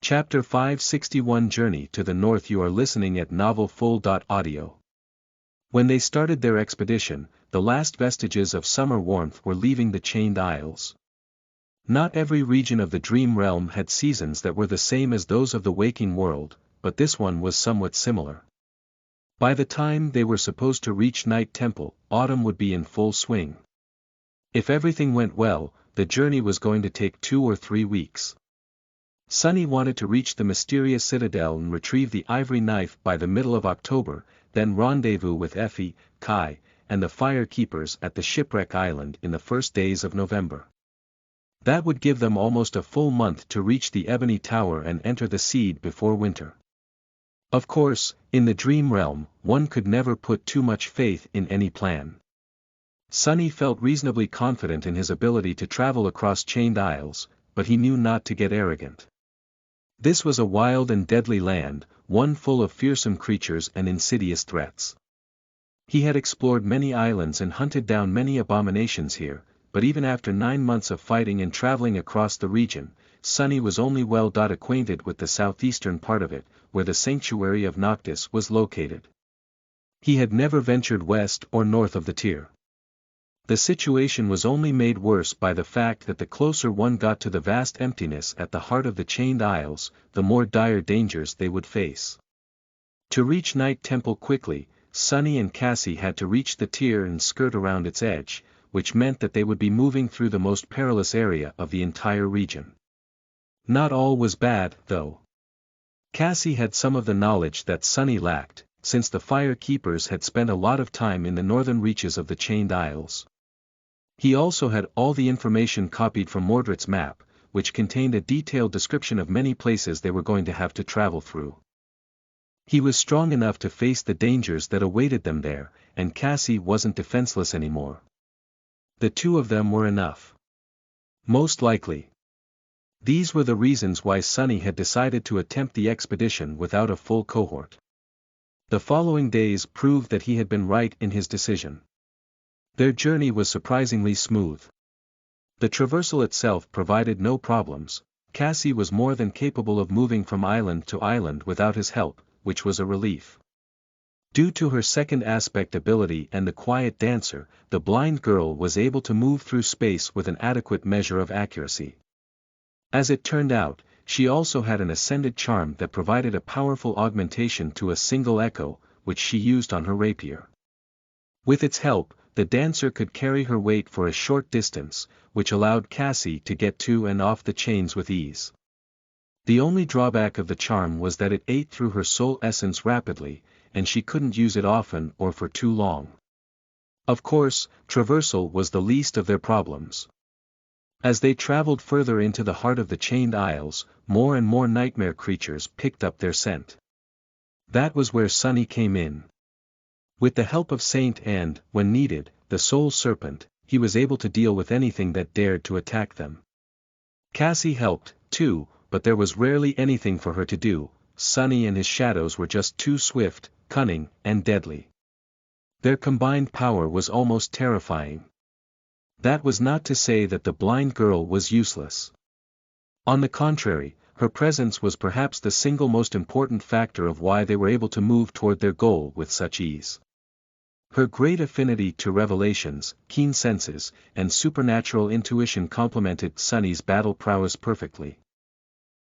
Chapter 561 Journey to the North. You are listening at novelfull.audio. When they started their expedition, the last vestiges of summer warmth were leaving the Chained Isles. Not every region of the Dream Realm had seasons that were the same as those of the waking world, but this one was somewhat similar. By the time they were supposed to reach Night Temple, autumn would be in full swing. If everything went well, the journey was going to take 2 or 3 weeks. Sunny wanted to reach the mysterious citadel and retrieve the ivory knife by the middle of October, then rendezvous with Effie, Kai, and the fire keepers at the shipwreck island in the first days of November. That would give them almost a full month to reach the Ebony Tower and enter the Seed before winter. Of course, in the Dream Realm, one could never put too much faith in any plan. Sunny felt reasonably confident in his ability to travel across Chained Isles, but he knew not to get arrogant. This was a wild and deadly land, one full of fearsome creatures and insidious threats. He had explored many islands and hunted down many abominations here, but even after 9 months of fighting and traveling across the region, Sunny was only well acquainted with the southeastern part of it, where the sanctuary of Noctis was located. He had never ventured west or north of the tier. The situation was only made worse by the fact that the closer one got to the vast emptiness at the heart of the Chained Isles, the more dire dangers they would face. To reach Night Temple quickly, Sunny and Cassie had to reach the tier and skirt around its edge, which meant that they would be moving through the most perilous area of the entire region. Not all was bad, though. Cassie had some of the knowledge that Sunny lacked, since the fire keepers had spent a lot of time in the northern reaches of the Chained Isles. He also had all the information copied from Mordred's map, which contained a detailed description of many places they were going to have to travel through. He was strong enough to face the dangers that awaited them there, and Cassie wasn't defenseless anymore. The two of them were enough. Most likely. These were the reasons why Sunny had decided to attempt the expedition without a full cohort. The following days proved that he had been right in his decision. Their journey was surprisingly smooth. The traversal itself provided no problems. Cassie was more than capable of moving from island to island without his help, which was a relief. Due to her second aspect ability and the quiet dancer, the blind girl was able to move through space with an adequate measure of accuracy. As it turned out, she also had an ascended charm that provided a powerful augmentation to a single echo, which she used on her rapier. With its help, the dancer could carry her weight for a short distance, which allowed Cassie to get to and off the chains with ease. The only drawback of the charm was that it ate through her soul essence rapidly, and she couldn't use it often or for too long. Of course, traversal was the least of their problems. As they traveled further into the heart of the Chained Isles, more and more nightmare creatures picked up their scent. That was where Sunny came in. With the help of Saint and, when needed, the Soul Serpent, he was able to deal with anything that dared to attack them. Cassie helped, too, but there was rarely anything for her to do. Sunny and his shadows were just too swift, cunning, and deadly. Their combined power was almost terrifying. That was not to say that the blind girl was useless. On the contrary, her presence was perhaps the single most important factor of why they were able to move toward their goal with such ease. Her great affinity to revelations, keen senses, and supernatural intuition complemented Sunny's battle prowess perfectly.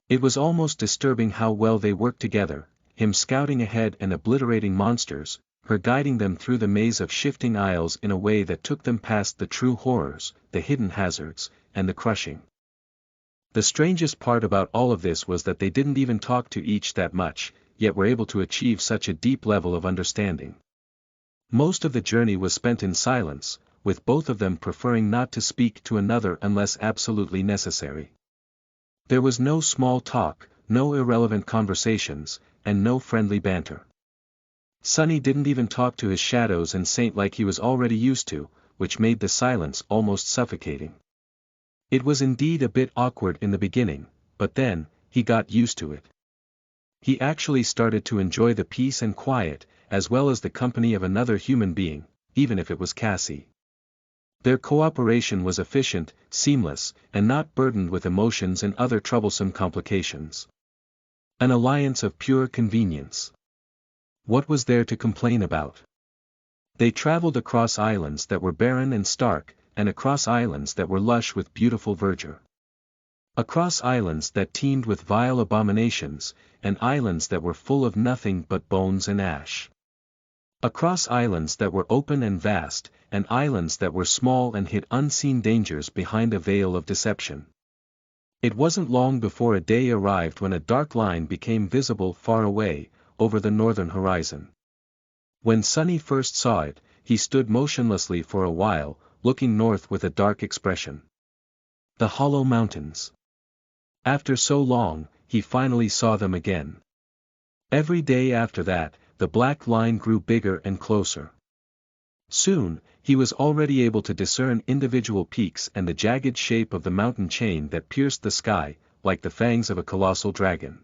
It was almost disturbing how well they worked together, him scouting ahead and obliterating monsters, her guiding them through the maze of shifting aisles in a way that took them past the true horrors, the hidden hazards, and the crushing. The strangest part about all of this was that they didn't even talk to each that much, yet were able to achieve such a deep level of understanding. Most of the journey was spent in silence, with both of them preferring not to speak to another unless absolutely necessary. There was no small talk, no irrelevant conversations, and no friendly banter. Sunny didn't even talk to his shadows and Saint like he was already used to, which made the silence almost suffocating. It was indeed a bit awkward in the beginning, but then, he got used to it. He actually started to enjoy the peace and quiet, as well as the company of another human being, even if it was Cassie. Their cooperation was efficient, seamless, and not burdened with emotions and other troublesome complications. An alliance of pure convenience. What was there to complain about? They traveled across islands that were barren and stark, and across islands that were lush with beautiful verdure. Across islands that teemed with vile abominations, and islands that were full of nothing but bones and ash. Across islands that were open and vast, and islands that were small and hid unseen dangers behind a veil of deception. It wasn't long before a day arrived when a dark line became visible far away, over the northern horizon. When Sunny first saw it, he stood motionlessly for a while, looking north with a dark expression. The Hollow Mountains. After so long, he finally saw them again. Every day after that, the black line grew bigger and closer. Soon, he was already able to discern individual peaks and the jagged shape of the mountain chain that pierced the sky, like the fangs of a colossal dragon.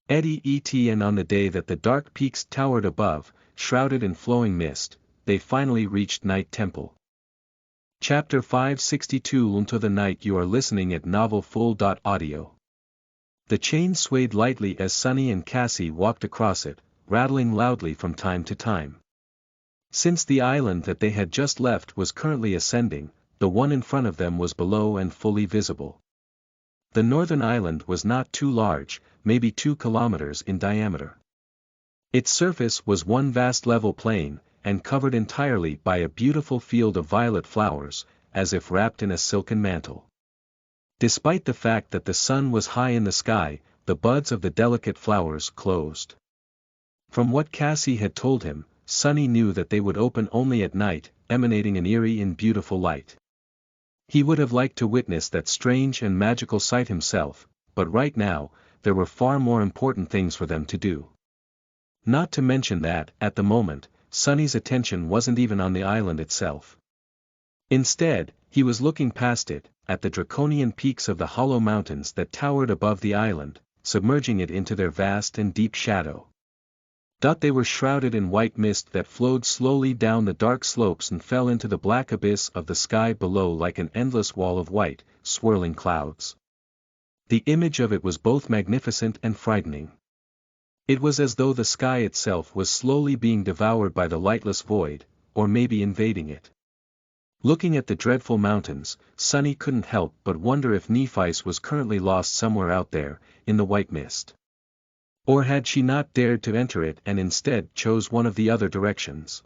And on the day that the dark peaks towered above, shrouded in flowing mist, they finally reached Night Temple. Chapter 562 Into the Night. You are listening at NovelFull.audio. The chain swayed lightly as Sunny and Cassie walked across it, rattling loudly from time to time. Since the island that they had just left was currently ascending, the one in front of them was below and fully visible. The northern island was not too large, maybe 2 kilometers in diameter. Its surface was one vast level plain, and covered entirely by a beautiful field of violet flowers, as if wrapped in a silken mantle. Despite the fact that the sun was high in the sky, the buds of the delicate flowers closed. From what Cassie had told him, Sunny knew that they would open only at night, emanating an eerie and beautiful light. He would have liked to witness that strange and magical sight himself, but right now, there were far more important things for them to do. Not to mention that, at the moment, Sunny's attention wasn't even on the island itself. Instead, he was looking past it, at the draconian peaks of the hollow mountains that towered above the island, submerging it into their vast and deep shadow. They were shrouded in white mist that flowed slowly down the dark slopes and fell into the black abyss of the sky below like an endless wall of white, swirling clouds. The image of it was both magnificent and frightening. It was as though the sky itself was slowly being devoured by the lightless void, or maybe invading it. Looking at the dreadful mountains, Sunny couldn't help but wonder if Nephice was currently lost somewhere out there, in the white mist. Or had she not dared to enter it and instead chose one of the other directions?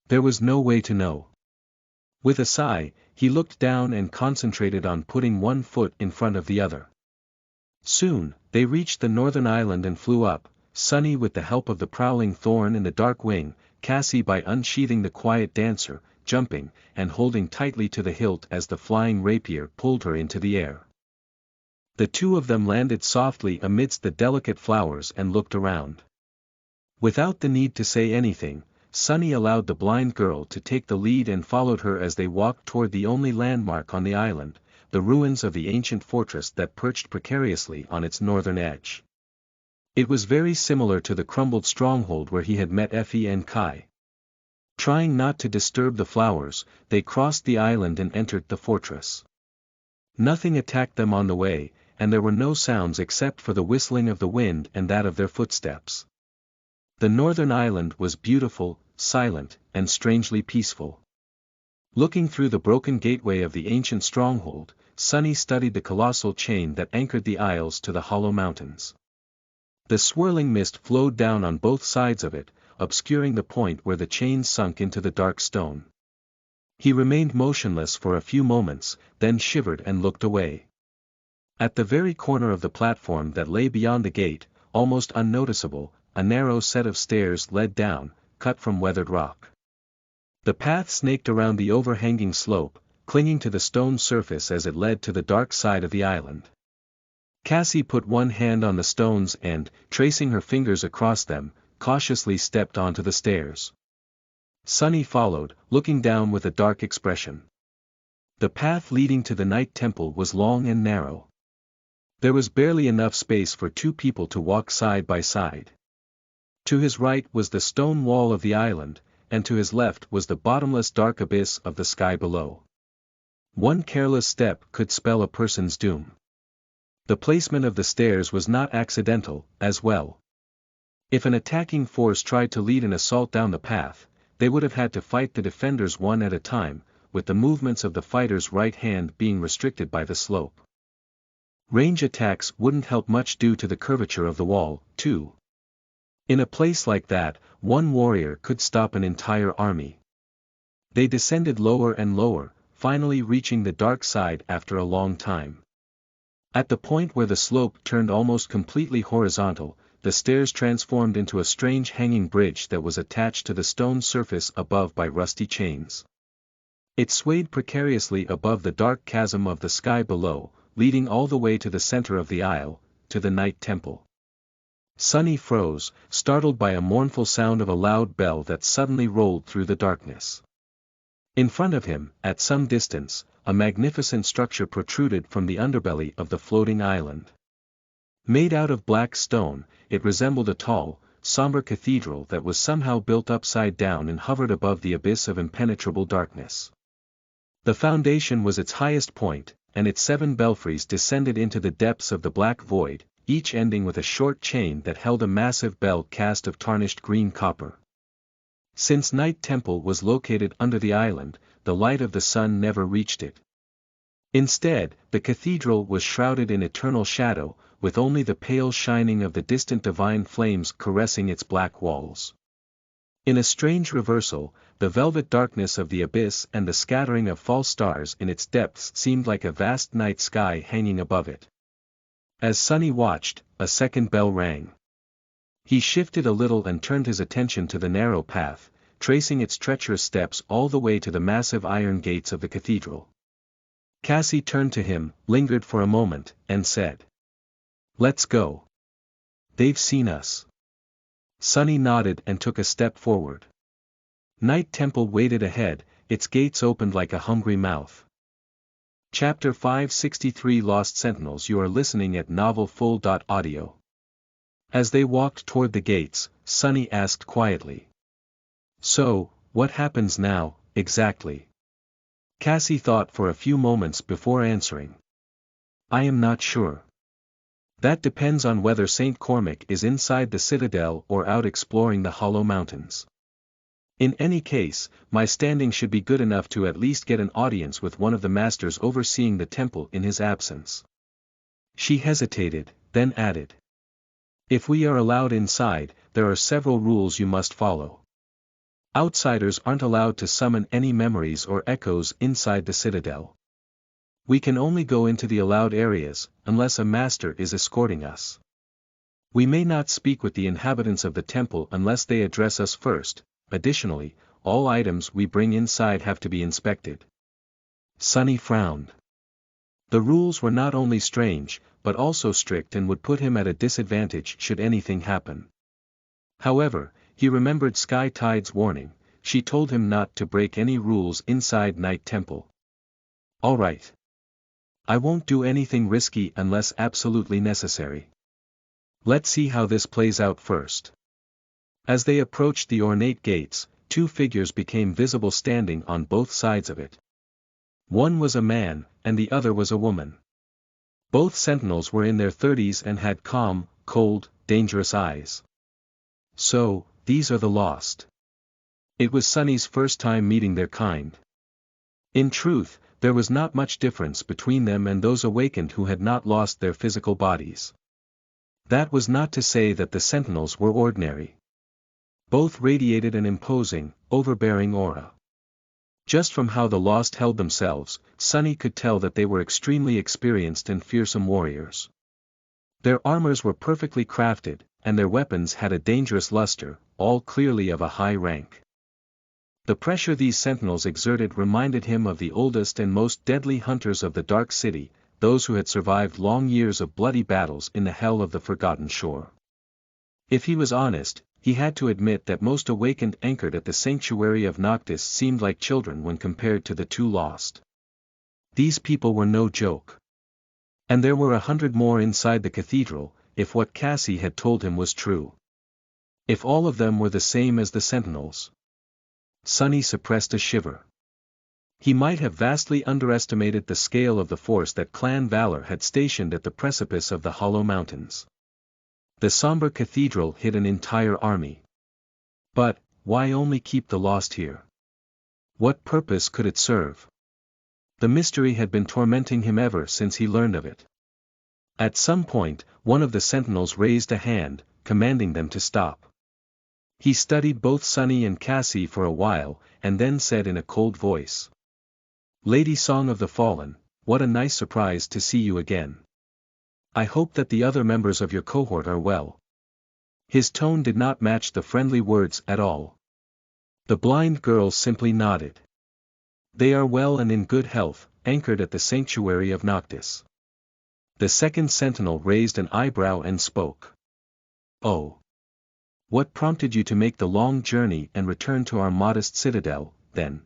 There was no way to know. With a sigh, he looked down and concentrated on putting one foot in front of the other. Soon, they reached the northern island and flew up, Sunny with the help of the prowling thorn in the dark wing, Cassie by unsheathing the quiet dancer, jumping, and holding tightly to the hilt as the flying rapier pulled her into the air. The two of them landed softly amidst the delicate flowers and looked around. Without the need to say anything, Sunny allowed the blind girl to take the lead and followed her as they walked toward the only landmark on the island, the ruins of the ancient fortress that perched precariously on its northern edge. It was very similar to the crumbled stronghold where he had met Effie and Kai. Trying not to disturb the flowers, they crossed the island and entered the fortress. Nothing attacked them on the way, and there were no sounds except for the whistling of the wind and that of their footsteps. The northern island was beautiful, silent, and strangely peaceful. Looking through the broken gateway of the ancient stronghold, Sunny studied the colossal chain that anchored the isles to the hollow mountains. The swirling mist flowed down on both sides of it, obscuring the point where the chain sunk into the dark stone. He remained motionless for a few moments, then shivered and looked away. At the very corner of the platform that lay beyond the gate, almost unnoticeable, a narrow set of stairs led down, cut from weathered rock. The path snaked around the overhanging slope, clinging to the stone surface as it led to the dark side of the island. Cassie put one hand on the stones and, tracing her fingers across them, cautiously stepped onto the stairs. Sunny followed, looking down with a dark expression. The path leading to the Night Temple was long and narrow. There was barely enough space for two people to walk side by side. To his right was the stone wall of the island, and to his left was the bottomless dark abyss of the sky below. One careless step could spell a person's doom. The placement of the stairs was not accidental, as well. If an attacking force tried to lead an assault down the path, they would have had to fight the defenders one at a time, with the movements of the fighter's right hand being restricted by the slope. Range attacks wouldn't help much due to the curvature of the wall, too. In a place like that, one warrior could stop an entire army. They descended lower and lower, finally reaching the dark side after a long time. At the point where the slope turned almost completely horizontal, the stairs transformed into a strange hanging bridge that was attached to the stone surface above by rusty chains. It swayed precariously above the dark chasm of the sky below, leading all the way to the center of the aisle, to the Night Temple. Sunny froze, startled by a mournful sound of a loud bell that suddenly rolled through the darkness. In front of him, at some distance, a magnificent structure protruded from the underbelly of the floating island. Made out of black stone, it resembled a tall, somber cathedral that was somehow built upside down and hovered above the abyss of impenetrable darkness. The foundation was its highest point, and its 7 belfries descended into the depths of the black void, each ending with a short chain that held a massive bell cast of tarnished green copper. Since Night Temple was located under the island, the light of the sun never reached it. Instead, the cathedral was shrouded in eternal shadow, with only the pale shining of the distant divine flames caressing its black walls. In a strange reversal, the velvet darkness of the abyss and the scattering of false stars in its depths seemed like a vast night sky hanging above it. As Sunny watched, a second bell rang. He shifted a little and turned his attention to the narrow path, tracing its treacherous steps all the way to the massive iron gates of the cathedral. Cassie turned to him, lingered for a moment, and said, "Let's go. They've seen us." Sunny nodded and took a step forward. Night Temple waited ahead, its gates opened like a hungry mouth. Chapter 563 Lost Sentinels. You are listening at NovelFull.audio. As they walked toward the gates, Sunny asked quietly, "So, what happens now, exactly?" Cassie thought for a few moments before answering. "I am not sure. That depends on whether St. Cormac is inside the citadel or out exploring the Hollow Mountains. In any case, my standing should be good enough to at least get an audience with one of the masters overseeing the temple in his absence." She hesitated, then added, "If we are allowed inside, there are several rules you must follow. Outsiders aren't allowed to summon any memories or echoes inside the citadel. We can only go into the allowed areas, unless a master is escorting us. We may not speak with the inhabitants of the temple unless they address us first. Additionally, all items we bring inside have to be inspected." Sunny frowned. The rules were not only strange, but also strict and would put him at a disadvantage should anything happen. However, he remembered Sky Tide's warning. She told him not to break any rules inside Night Temple. "All right. I won't do anything risky unless absolutely necessary. Let's see how this plays out first." As they approached the ornate gates, 2 figures became visible standing on both sides of it. One was a man, and the other was a woman. Both sentinels were in their 30s and had calm, cold, dangerous eyes. So, these are the lost. It was Sunny's first time meeting their kind. In truth, there was not much difference between them and those awakened who had not lost their physical bodies. That was not to say that the sentinels were ordinary. Both radiated an imposing, overbearing aura. Just from how the lost held themselves, Sunny could tell that they were extremely experienced and fearsome warriors. Their armors were perfectly crafted, and their weapons had a dangerous luster, all clearly of a high rank. The pressure these sentinels exerted reminded him of the oldest and most deadly hunters of the Dark City, those who had survived long years of bloody battles in the hell of the Forgotten Shore. If he was honest, he had to admit that most awakened anchored at the sanctuary of Noctis seemed like children when compared to the 2 lost. These people were no joke. And there were 100 more inside the cathedral, if what Cassie had told him was true. If all of them were the same as the sentinels. Sunny suppressed a shiver. He might have vastly underestimated the scale of the force that Clan Valor had stationed at the precipice of the Hollow Mountains. The somber cathedral hid an entire army. But, why only keep the lost here? What purpose could it serve? The mystery had been tormenting him ever since he learned of it. At some point, one of the sentinels raised a hand, commanding them to stop. He studied both Sunny and Cassie for a while, and then said in a cold voice, "Lady Song of the Fallen, what a nice surprise to see you again. I hope that the other members of your cohort are well." His tone did not match the friendly words at all. The blind girl simply nodded. "They are well and in good health, anchored at the sanctuary of Noctis." The second sentinel raised an eyebrow and spoke. "Oh. What prompted you to make the long journey and return to our modest citadel, then?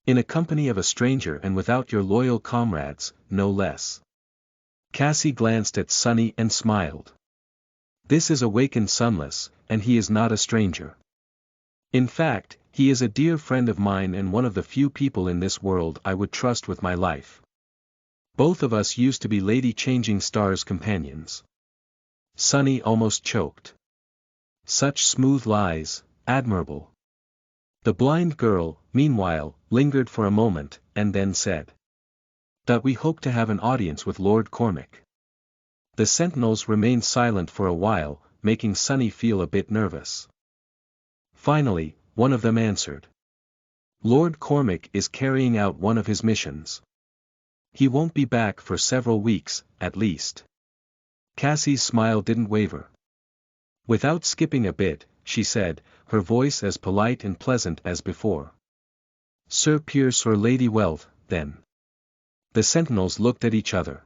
In a company of a stranger and without your loyal comrades, no less." Cassie glanced at Sunny and smiled. "This is awakened Sunless, and he is not a stranger. In fact, he is a dear friend of mine and one of the few people in this world I would trust with my life. Both of us used to be Lady Changing Star's companions." Sunny almost choked. Such smooth lies, admirable. The blind girl, meanwhile, lingered for a moment, and then said, "That we hope to have an audience with Lord Cormac." The sentinels remained silent for a while, making Sunny feel a bit nervous. Finally, one of them answered. "Lord Cormac is carrying out one of his missions. He won't be back for several weeks, at least." Cassie's smile didn't waver. Without skipping a bit, she said, her voice as polite and pleasant as before. "Sir Pierce or Lady Wealth, then?" The sentinels looked at each other.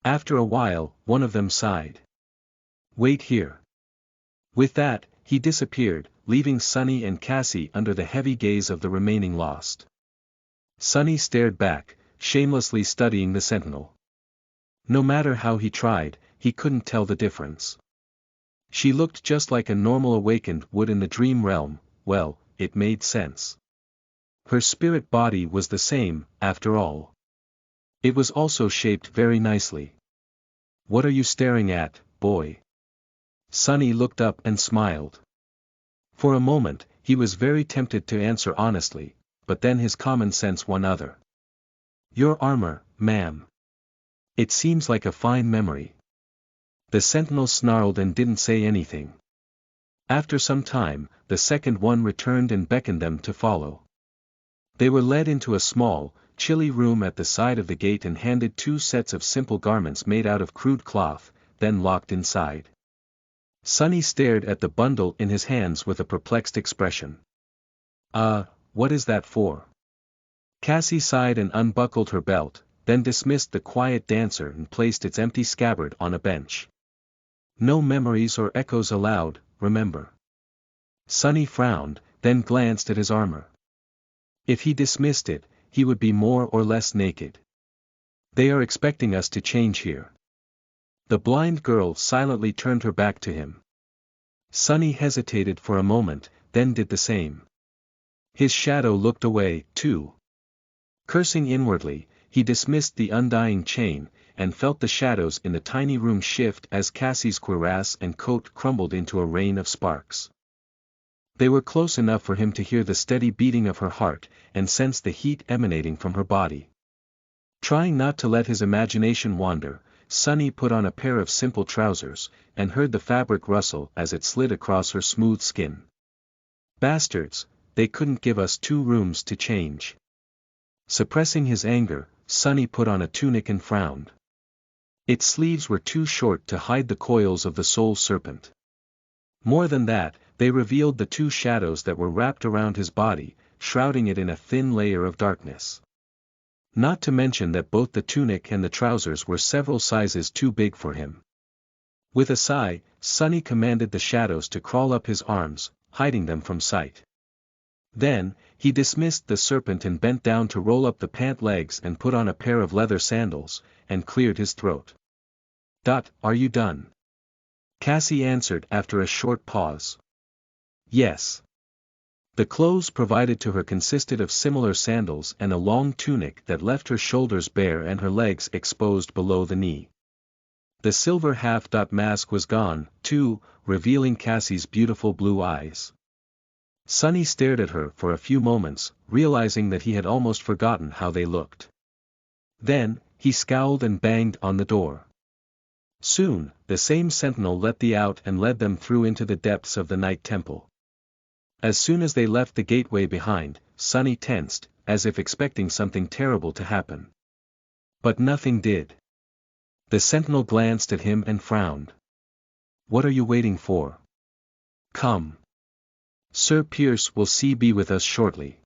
After a while, one of them sighed. "Wait here." With that, he disappeared, leaving Sunny and Cassie under the heavy gaze of the remaining lost. Sunny stared back, shamelessly studying the sentinel. No matter how he tried, he couldn't tell the difference. She looked just like a normal awakened would in the dream realm. Well, it made sense. Her spirit body was the same, after all. It was also shaped very nicely. "What are you staring at, boy?" Sunny looked up and smiled. For a moment, he was very tempted to answer honestly, but then his common sense won other. "Your armor, ma'am. It seems like a fine memory." The sentinel snarled and didn't say anything. After some time, the second one returned and beckoned them to follow. They were led into a small, chilly room at the side of the gate and handed 2 sets of simple garments made out of crude cloth, then locked inside. Sunny stared at the bundle in his hands with a perplexed expression. What is that for?" Cassie sighed and unbuckled her belt, then dismissed the quiet dancer and placed its empty scabbard on a bench. "No memories or echoes allowed, remember." Sunny frowned, then glanced at his armor. If he dismissed it, he would be more or less naked. "They are expecting us to change here." The blind girl silently turned her back to him. Sunny hesitated for a moment, then did the same. His shadow looked away, too. Cursing inwardly, he dismissed the undying chain, and felt the shadows in the tiny room shift as Cassie's cuirass and coat crumbled into a rain of sparks. They were close enough for him to hear the steady beating of her heart, and sense the heat emanating from her body. Trying not to let his imagination wander, Sunny put on a pair of simple trousers, and heard the fabric rustle as it slid across her smooth skin. "Bastards, they couldn't give us 2 rooms to change." Suppressing his anger, Sunny put on a tunic and frowned. Its sleeves were too short to hide the coils of the soul serpent. More than that, they revealed the 2 shadows that were wrapped around his body, shrouding it in a thin layer of darkness. Not to mention that both the tunic and the trousers were several sizes too big for him. With a sigh, Sunny commanded the shadows to crawl up his arms, hiding them from sight. Then, he dismissed the serpent and bent down to roll up the pant legs and put on a pair of leather sandals, and cleared his throat. "Are you done?" Cassie answered after a short pause. "Yes." The clothes provided to her consisted of similar sandals and a long tunic that left her shoulders bare and her legs exposed below the knee. The silver half-dot mask was gone, too, revealing Cassie's beautiful blue eyes. Sonny stared at her for a few moments, realizing that he had almost forgotten how they looked. Then, he scowled and banged on the door. Soon, the same sentinel let them out and led them through into the depths of the night temple. As soon as they left the gateway behind, Sonny tensed, as if expecting something terrible to happen. But nothing did. The sentinel glanced at him and frowned. "What are you waiting for? Come. Sir Pierce will be with us shortly."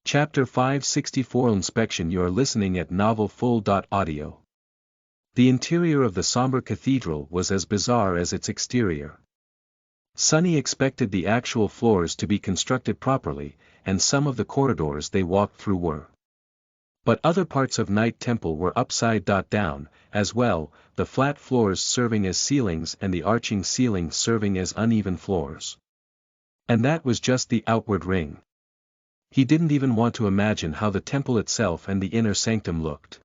Chapter 564 Inspection. You are listening at NovelFull.audio. The interior of the somber cathedral was as bizarre as its exterior. Sonny expected the actual floors to be constructed properly, and some of the corridors they walked through were. But other parts of Night Temple were upside down, as well, the flat floors serving as ceilings and the arching ceilings serving as uneven floors. And that was just the outward ring. He didn't even want to imagine how the temple itself and the inner sanctum looked.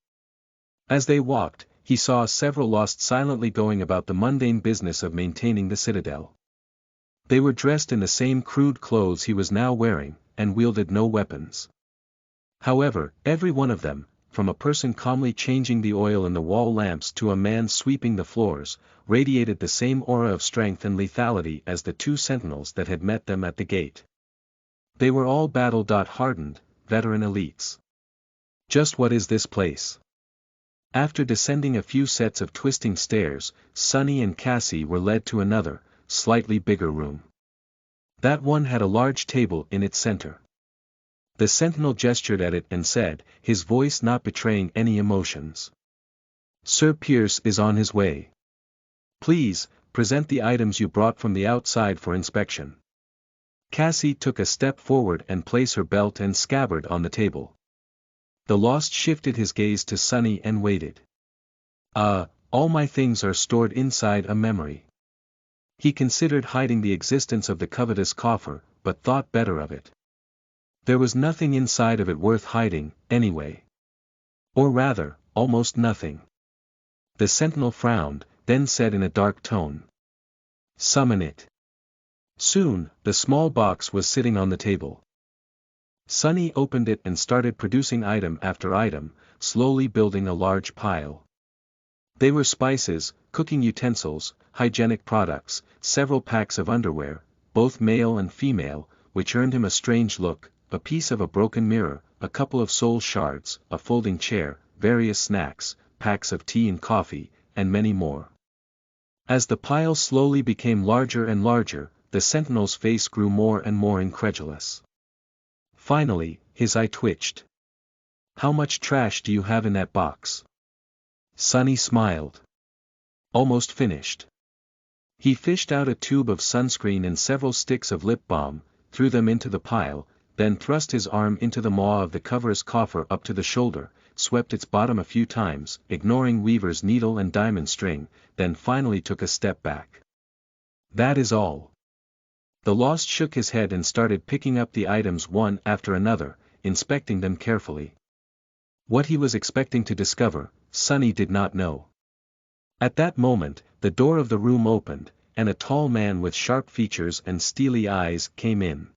As they walked, he saw several lost silently going about the mundane business of maintaining the citadel. They were dressed in the same crude clothes he was now wearing, and wielded no weapons. However, every one of them, from a person calmly changing the oil in the wall lamps to a man sweeping the floors, radiated the same aura of strength and lethality as the two sentinels that had met them at the gate. They were all battle-hardened, veteran elites. Just what is this place? After descending a few sets of twisting stairs, Sonny and Cassie were led to another, slightly bigger room. That one had a large table in its center. The sentinel gestured at it and said, his voice not betraying any emotions. "Sir Pierce is on his way. Please, present the items you brought from the outside for inspection." Cassie took a step forward and placed her belt and scabbard on the table. The Lost shifted his gaze to Sonny and waited. All my things are stored inside a memory." He considered hiding the existence of the covetous coffer, but thought better of it. There was nothing inside of it worth hiding, anyway. Or rather, almost nothing. The sentinel frowned, then said in a dark tone. "Summon it." Soon, the small box was sitting on the table. Sonny opened it and started producing item after item, slowly building a large pile. They were spices, cooking utensils, hygienic products, several packs of underwear, both male and female, which earned him a strange look, a piece of a broken mirror, a couple of soul shards, a folding chair, various snacks, packs of tea and coffee, and many more. As the pile slowly became larger and larger, the sentinel's face grew more and more incredulous. Finally, his eye twitched. "How much trash do you have in that box?" Sonny smiled. "Almost finished." He fished out a tube of sunscreen and several sticks of lip balm, threw them into the pile, then thrust his arm into the maw of the cover's coffer up to the shoulder, swept its bottom a few times, ignoring Weaver's needle and diamond string, then finally took a step back. "That is all." The Lost shook his head and started picking up the items one after another, inspecting them carefully. What he was expecting to discover, Sonny did not know. At that moment, the door of the room opened, and a tall man with sharp features and steely eyes came in.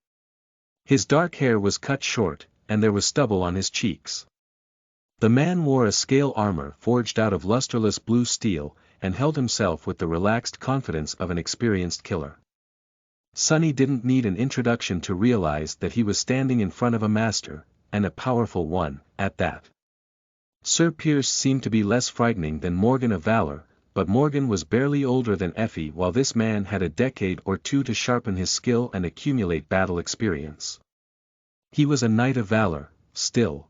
His dark hair was cut short, and there was stubble on his cheeks. The man wore a scale armor forged out of lusterless blue steel, and held himself with the relaxed confidence of an experienced killer. Sonny didn't need an introduction to realize that he was standing in front of a master, and a powerful one, at that. Sir Pierce seemed to be less frightening than Morgan of Valor, but Morgan was barely older than Effie, while this man had a decade or two to sharpen his skill and accumulate battle experience. He was a knight of valor, still.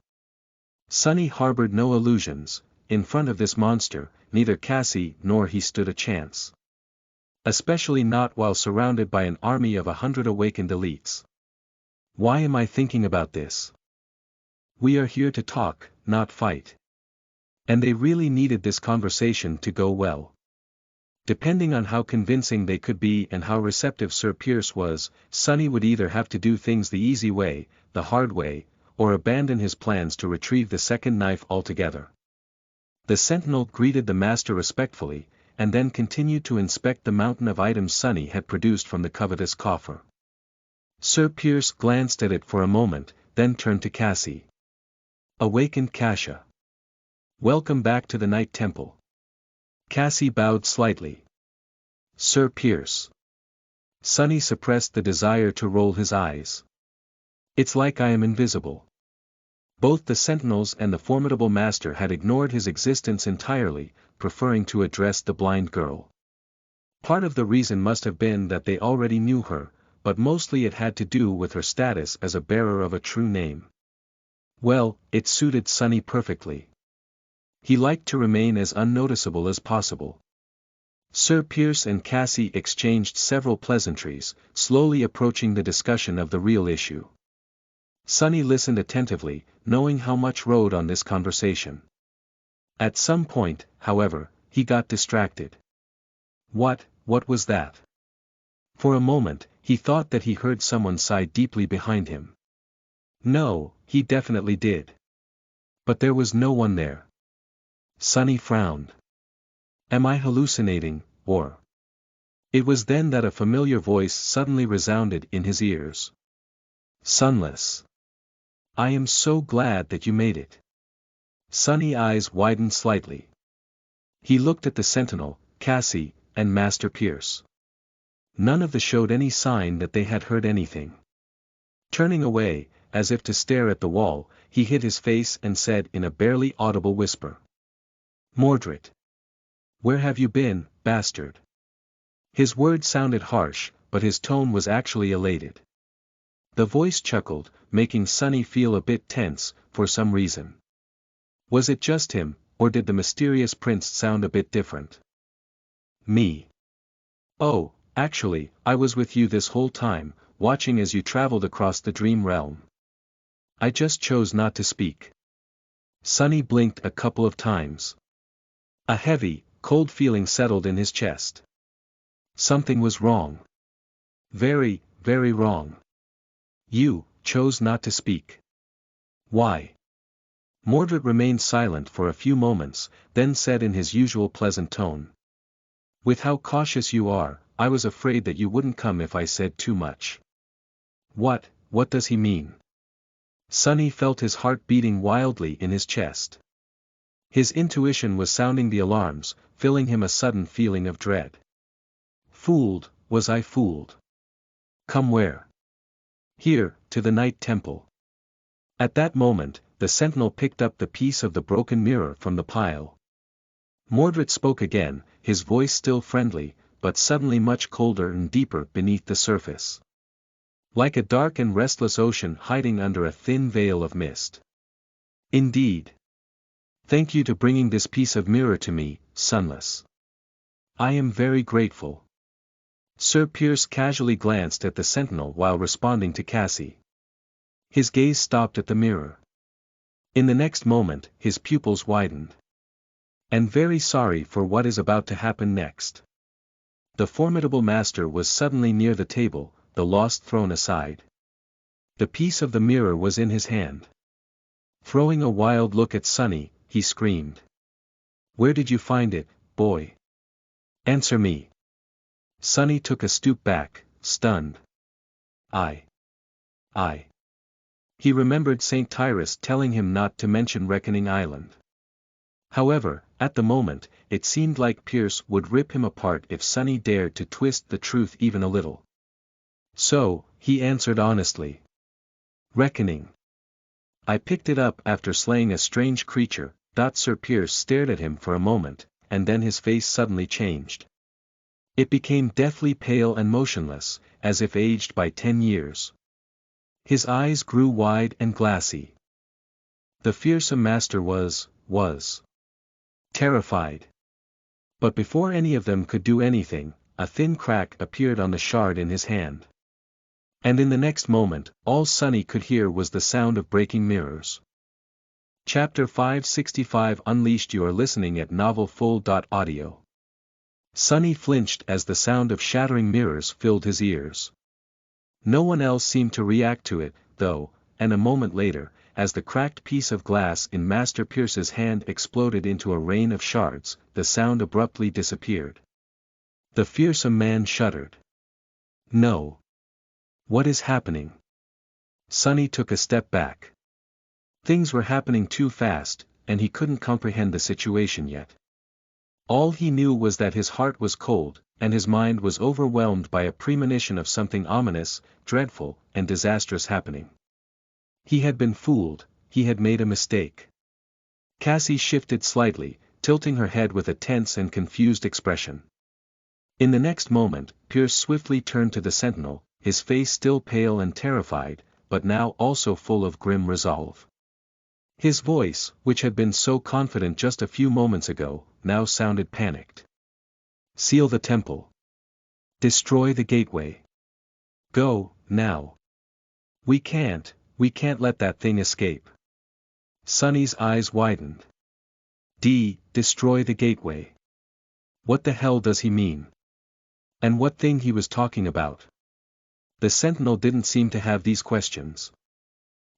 Sonny harbored no illusions. In front of this monster, neither Cassie nor he stood a chance. Especially not while surrounded by an army of 100 awakened elites. Why am I thinking about this? We are here to talk, not fight. And they really needed this conversation to go well. Depending on how convincing they could be and how receptive Sir Pierce was, Sonny would either have to do things the easy way, the hard way, or abandon his plans to retrieve the second knife altogether. The sentinel greeted the master respectfully, and then continued to inspect the mountain of items Sonny had produced from the covetous coffer. Sir Pierce glanced at it for a moment, then turned to Cassie. Awakened Cassia. Welcome back to the Night Temple. Cassie bowed slightly. Sir Pierce. Sonny suppressed the desire to roll his eyes. It's like I am invisible. Both the sentinels and the formidable master had ignored his existence entirely, preferring to address the blind girl. Part of the reason must have been that they already knew her, but mostly it had to do with her status as a bearer of a true name. Well, it suited Sonny perfectly. He liked to remain as unnoticeable as possible. Sir Pierce and Cassie exchanged several pleasantries, slowly approaching the discussion of the real issue. Sonny listened attentively, knowing how much rode on this conversation. At some point, however, he got distracted. What was that? For a moment, he thought that he heard someone sigh deeply behind him. No, he definitely did. But there was no one there. Sonny frowned. Am I hallucinating, or? It was then that a familiar voice suddenly resounded in his ears. Sunless. I am so glad that you made it. Sonny's eyes widened slightly. He looked at the sentinel, Cassie, and Master Pierce. None of them showed any sign that they had heard anything. Turning away, as if to stare at the wall, he hid his face and said in a barely audible whisper. Mordred. Where have you been, bastard? His words sounded harsh, but his tone was actually elated. The voice chuckled, making Sonny feel a bit tense, for some reason. Was it just him, or did the mysterious prince sound a bit different? Me. Oh, actually, I was with you this whole time, watching as you traveled across the dream realm. I just chose not to speak. Sonny blinked a couple of times. A heavy, cold feeling settled in his chest. Something was wrong. Very, very wrong. You chose not to speak. Why? Mordred remained silent for a few moments, then said in his usual pleasant tone. With how cautious you are, I was afraid that you wouldn't come if I said too much. What does he mean? Sonny felt his heart beating wildly in his chest. His intuition was sounding the alarms, filling him a sudden feeling of dread. Fooled, was I fooled? Come where? Here, to the Night Temple. At that moment, the sentinel picked up the piece of the broken mirror from the pile. Mordred spoke again, his voice still friendly, but suddenly much colder and deeper beneath the surface. Like a dark and restless ocean hiding under a thin veil of mist. Indeed. Thank you for bringing this piece of mirror to me, Sunless. I am very grateful. Sir Pierce casually glanced at the sentinel while responding to Cassie. His gaze stopped at the mirror. In the next moment, his pupils widened. And very sorry for what is about to happen next. The formidable master was suddenly near the table, the lost thrown aside. The piece of the mirror was in his hand. Throwing a wild look at Sonny, he screamed. Where did you find it, boy? Answer me. Sonny took a stoop back, stunned. I. He remembered St. Tyrus telling him not to mention Reckoning Island. However, at the moment, it seemed like Pierce would rip him apart if Sonny dared to twist the truth even a little. So, he answered honestly. Reckoning. I picked it up after slaying a strange creature. Sir Pierce stared at him for a moment, and then his face suddenly changed. It became deathly pale and motionless, as if aged by 10 years. His eyes grew wide and glassy. The fearsome master was terrified. But before any of them could do anything, a thin crack appeared on the shard in his hand. And in the next moment, all Sonny could hear was the sound of breaking mirrors. Chapter 565 Unleashed. You are listening at novelfull.audio. Sonny flinched as the sound of shattering mirrors filled his ears. No one else seemed to react to it, though, and a moment later, as the cracked piece of glass in Master Pierce's hand exploded into a rain of shards, the sound abruptly disappeared. The fearsome man shuddered. No. What is happening? Sonny took a step back. Things were happening too fast, and he couldn't comprehend the situation yet. All he knew was that his heart was cold, and his mind was overwhelmed by a premonition of something ominous, dreadful, and disastrous happening. He had been fooled, he had made a mistake. Cassie shifted slightly, tilting her head with a tense and confused expression. In the next moment, Pierce swiftly turned to the sentinel, his face still pale and terrified, but now also full of grim resolve. His voice, which had been so confident just a few moments ago, now sounded panicked. Seal the temple. Destroy the gateway. Go, now. We can't let that thing escape. Sonny's eyes widened. Destroy the gateway. What the hell does he mean? And what thing he was talking about? The sentinel didn't seem to have these questions.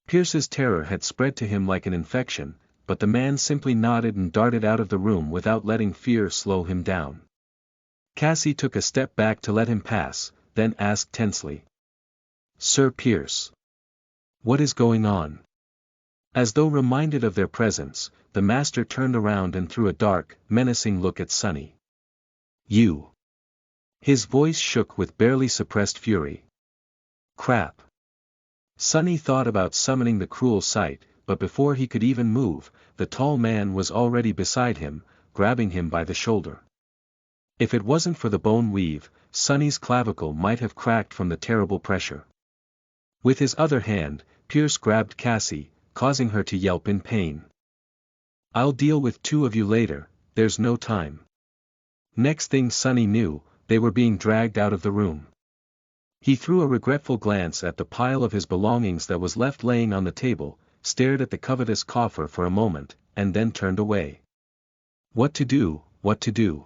Pierce's terror had spread to him like an infection, but the man simply nodded and darted out of the room without letting fear slow him down. Cassie took a step back to let him pass, then asked tensely. Sir Pierce. What is going on? As though reminded of their presence, the master turned around and threw a dark, menacing look at Sonny. You. His voice shook with barely suppressed fury. Crap. Sonny thought about summoning the cruel sight, but before he could even move, the tall man was already beside him, grabbing him by the shoulder. If it wasn't for the bone weave, Sonny's clavicle might have cracked from the terrible pressure. With his other hand, Pierce grabbed Cassie, causing her to yelp in pain. I'll deal with two of you later, there's no time. Next thing Sonny knew, they were being dragged out of the room. He threw a regretful glance at the pile of his belongings that was left laying on the table, stared at the covetous coffer for a moment, and then turned away. What to do, what to do?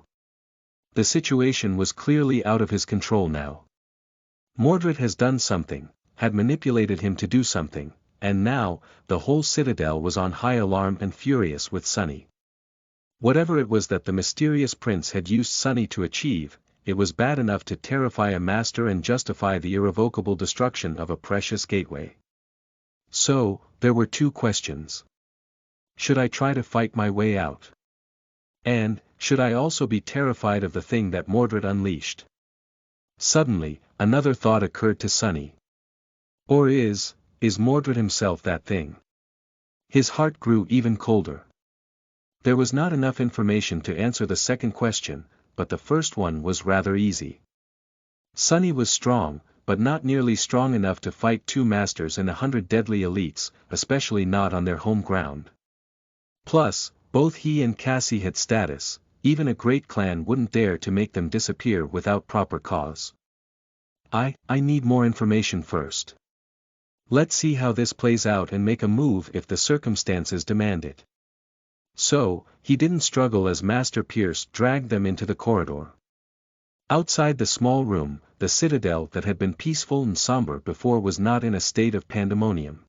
The situation was clearly out of his control now. Mordred has done something, had manipulated him to do something, and now, the whole citadel was on high alarm and furious with Sonny. Whatever it was that the mysterious prince had used Sonny to achieve, it was bad enough to terrify a master and justify the irrevocable destruction of a precious gateway. So, there were two questions. Should I try to fight my way out? And, should I also be terrified of the thing that Mordred unleashed? Suddenly, another thought occurred to Sonny. Or is Mordred himself that thing? His heart grew even colder. There was not enough information to answer the second question, but the first one was rather easy. Sonny was strong, but not nearly strong enough to fight two masters and 100 deadly elites, especially not on their home ground. Plus, both he and Cassie had status, even a great clan wouldn't dare to make them disappear without proper cause. I need more information first. Let's see how this plays out and make a move if the circumstances demand it. So, he didn't struggle as Master Pierce dragged them into the corridor. Outside the small room, the citadel that had been peaceful and somber before was not in a state of pandemonium.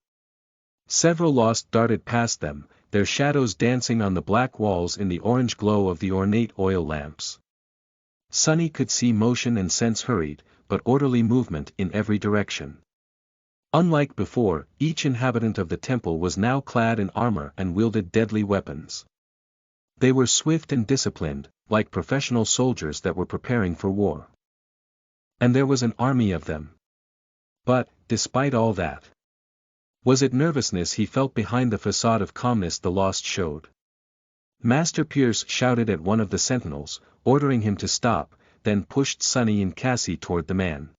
Several lost darted past them, their shadows dancing on the black walls in the orange glow of the ornate oil lamps. Sonny could see motion and sense hurried, but orderly movement in every direction. Unlike before, each inhabitant of the temple was now clad in armor and wielded deadly weapons. They were swift and disciplined, like professional soldiers that were preparing for war. And there was an army of them. But, despite all that, was it nervousness he felt behind the facade of calmness the lost showed? Master Pierce shouted at one of the sentinels, ordering him to stop, then pushed Sonny and Cassie toward the man.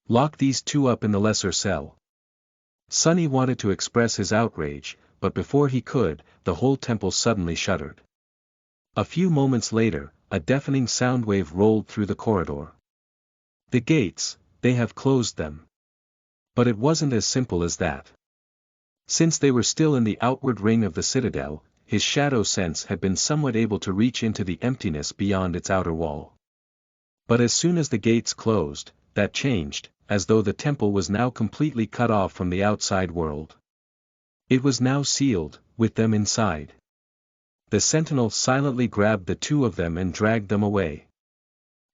Lock these two up in the lesser cell. Sonny wanted to express his outrage, but before he could, the whole temple suddenly shuddered. A few moments later, a deafening sound wave rolled through the corridor. The gates, they have closed them. But it wasn't as simple as that. Since they were still in the outward ring of the citadel, his shadow sense had been somewhat able to reach into the emptiness beyond its outer wall. But as soon as the gates closed, that changed, as though the temple was now completely cut off from the outside world. It was now sealed, with them inside. The sentinel silently grabbed the two of them and dragged them away.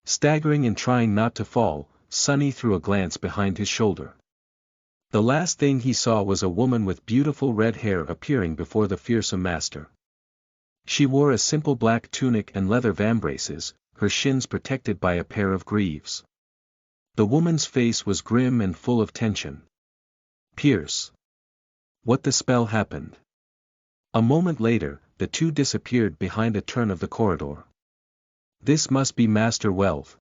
Staggering and trying not to fall, Sunny threw a glance behind his shoulder. The last thing he saw was a woman with beautiful red hair appearing before the fearsome master. She wore a simple black tunic and leather vambraces, her shins protected by a pair of greaves. The woman's face was grim and full of tension. Pierce. What the spell happened? A moment later, the two disappeared behind a turn of the corridor. This must be Master Welv.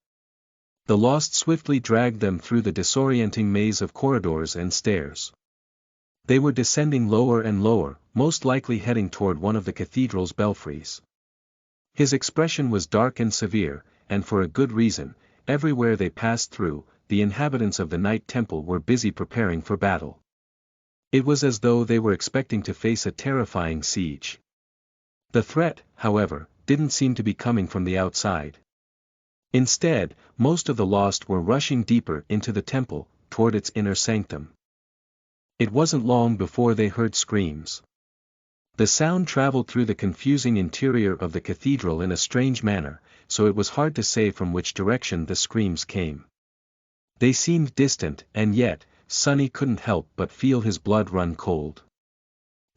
The Lost swiftly dragged them through the disorienting maze of corridors and stairs. They were descending lower and lower, most likely heading toward one of the cathedral's belfries. His expression was dark and severe, and for a good reason. Everywhere they passed through, the inhabitants of the Night Temple were busy preparing for battle. It was as though they were expecting to face a terrifying siege. The threat, however, didn't seem to be coming from the outside. Instead, most of the Lost were rushing deeper into the temple, toward its inner sanctum. It wasn't long before they heard screams. The sound traveled through the confusing interior of the cathedral in a strange manner, so it was hard to say from which direction the screams came. They seemed distant, and yet, Sunny couldn't help but feel his blood run cold.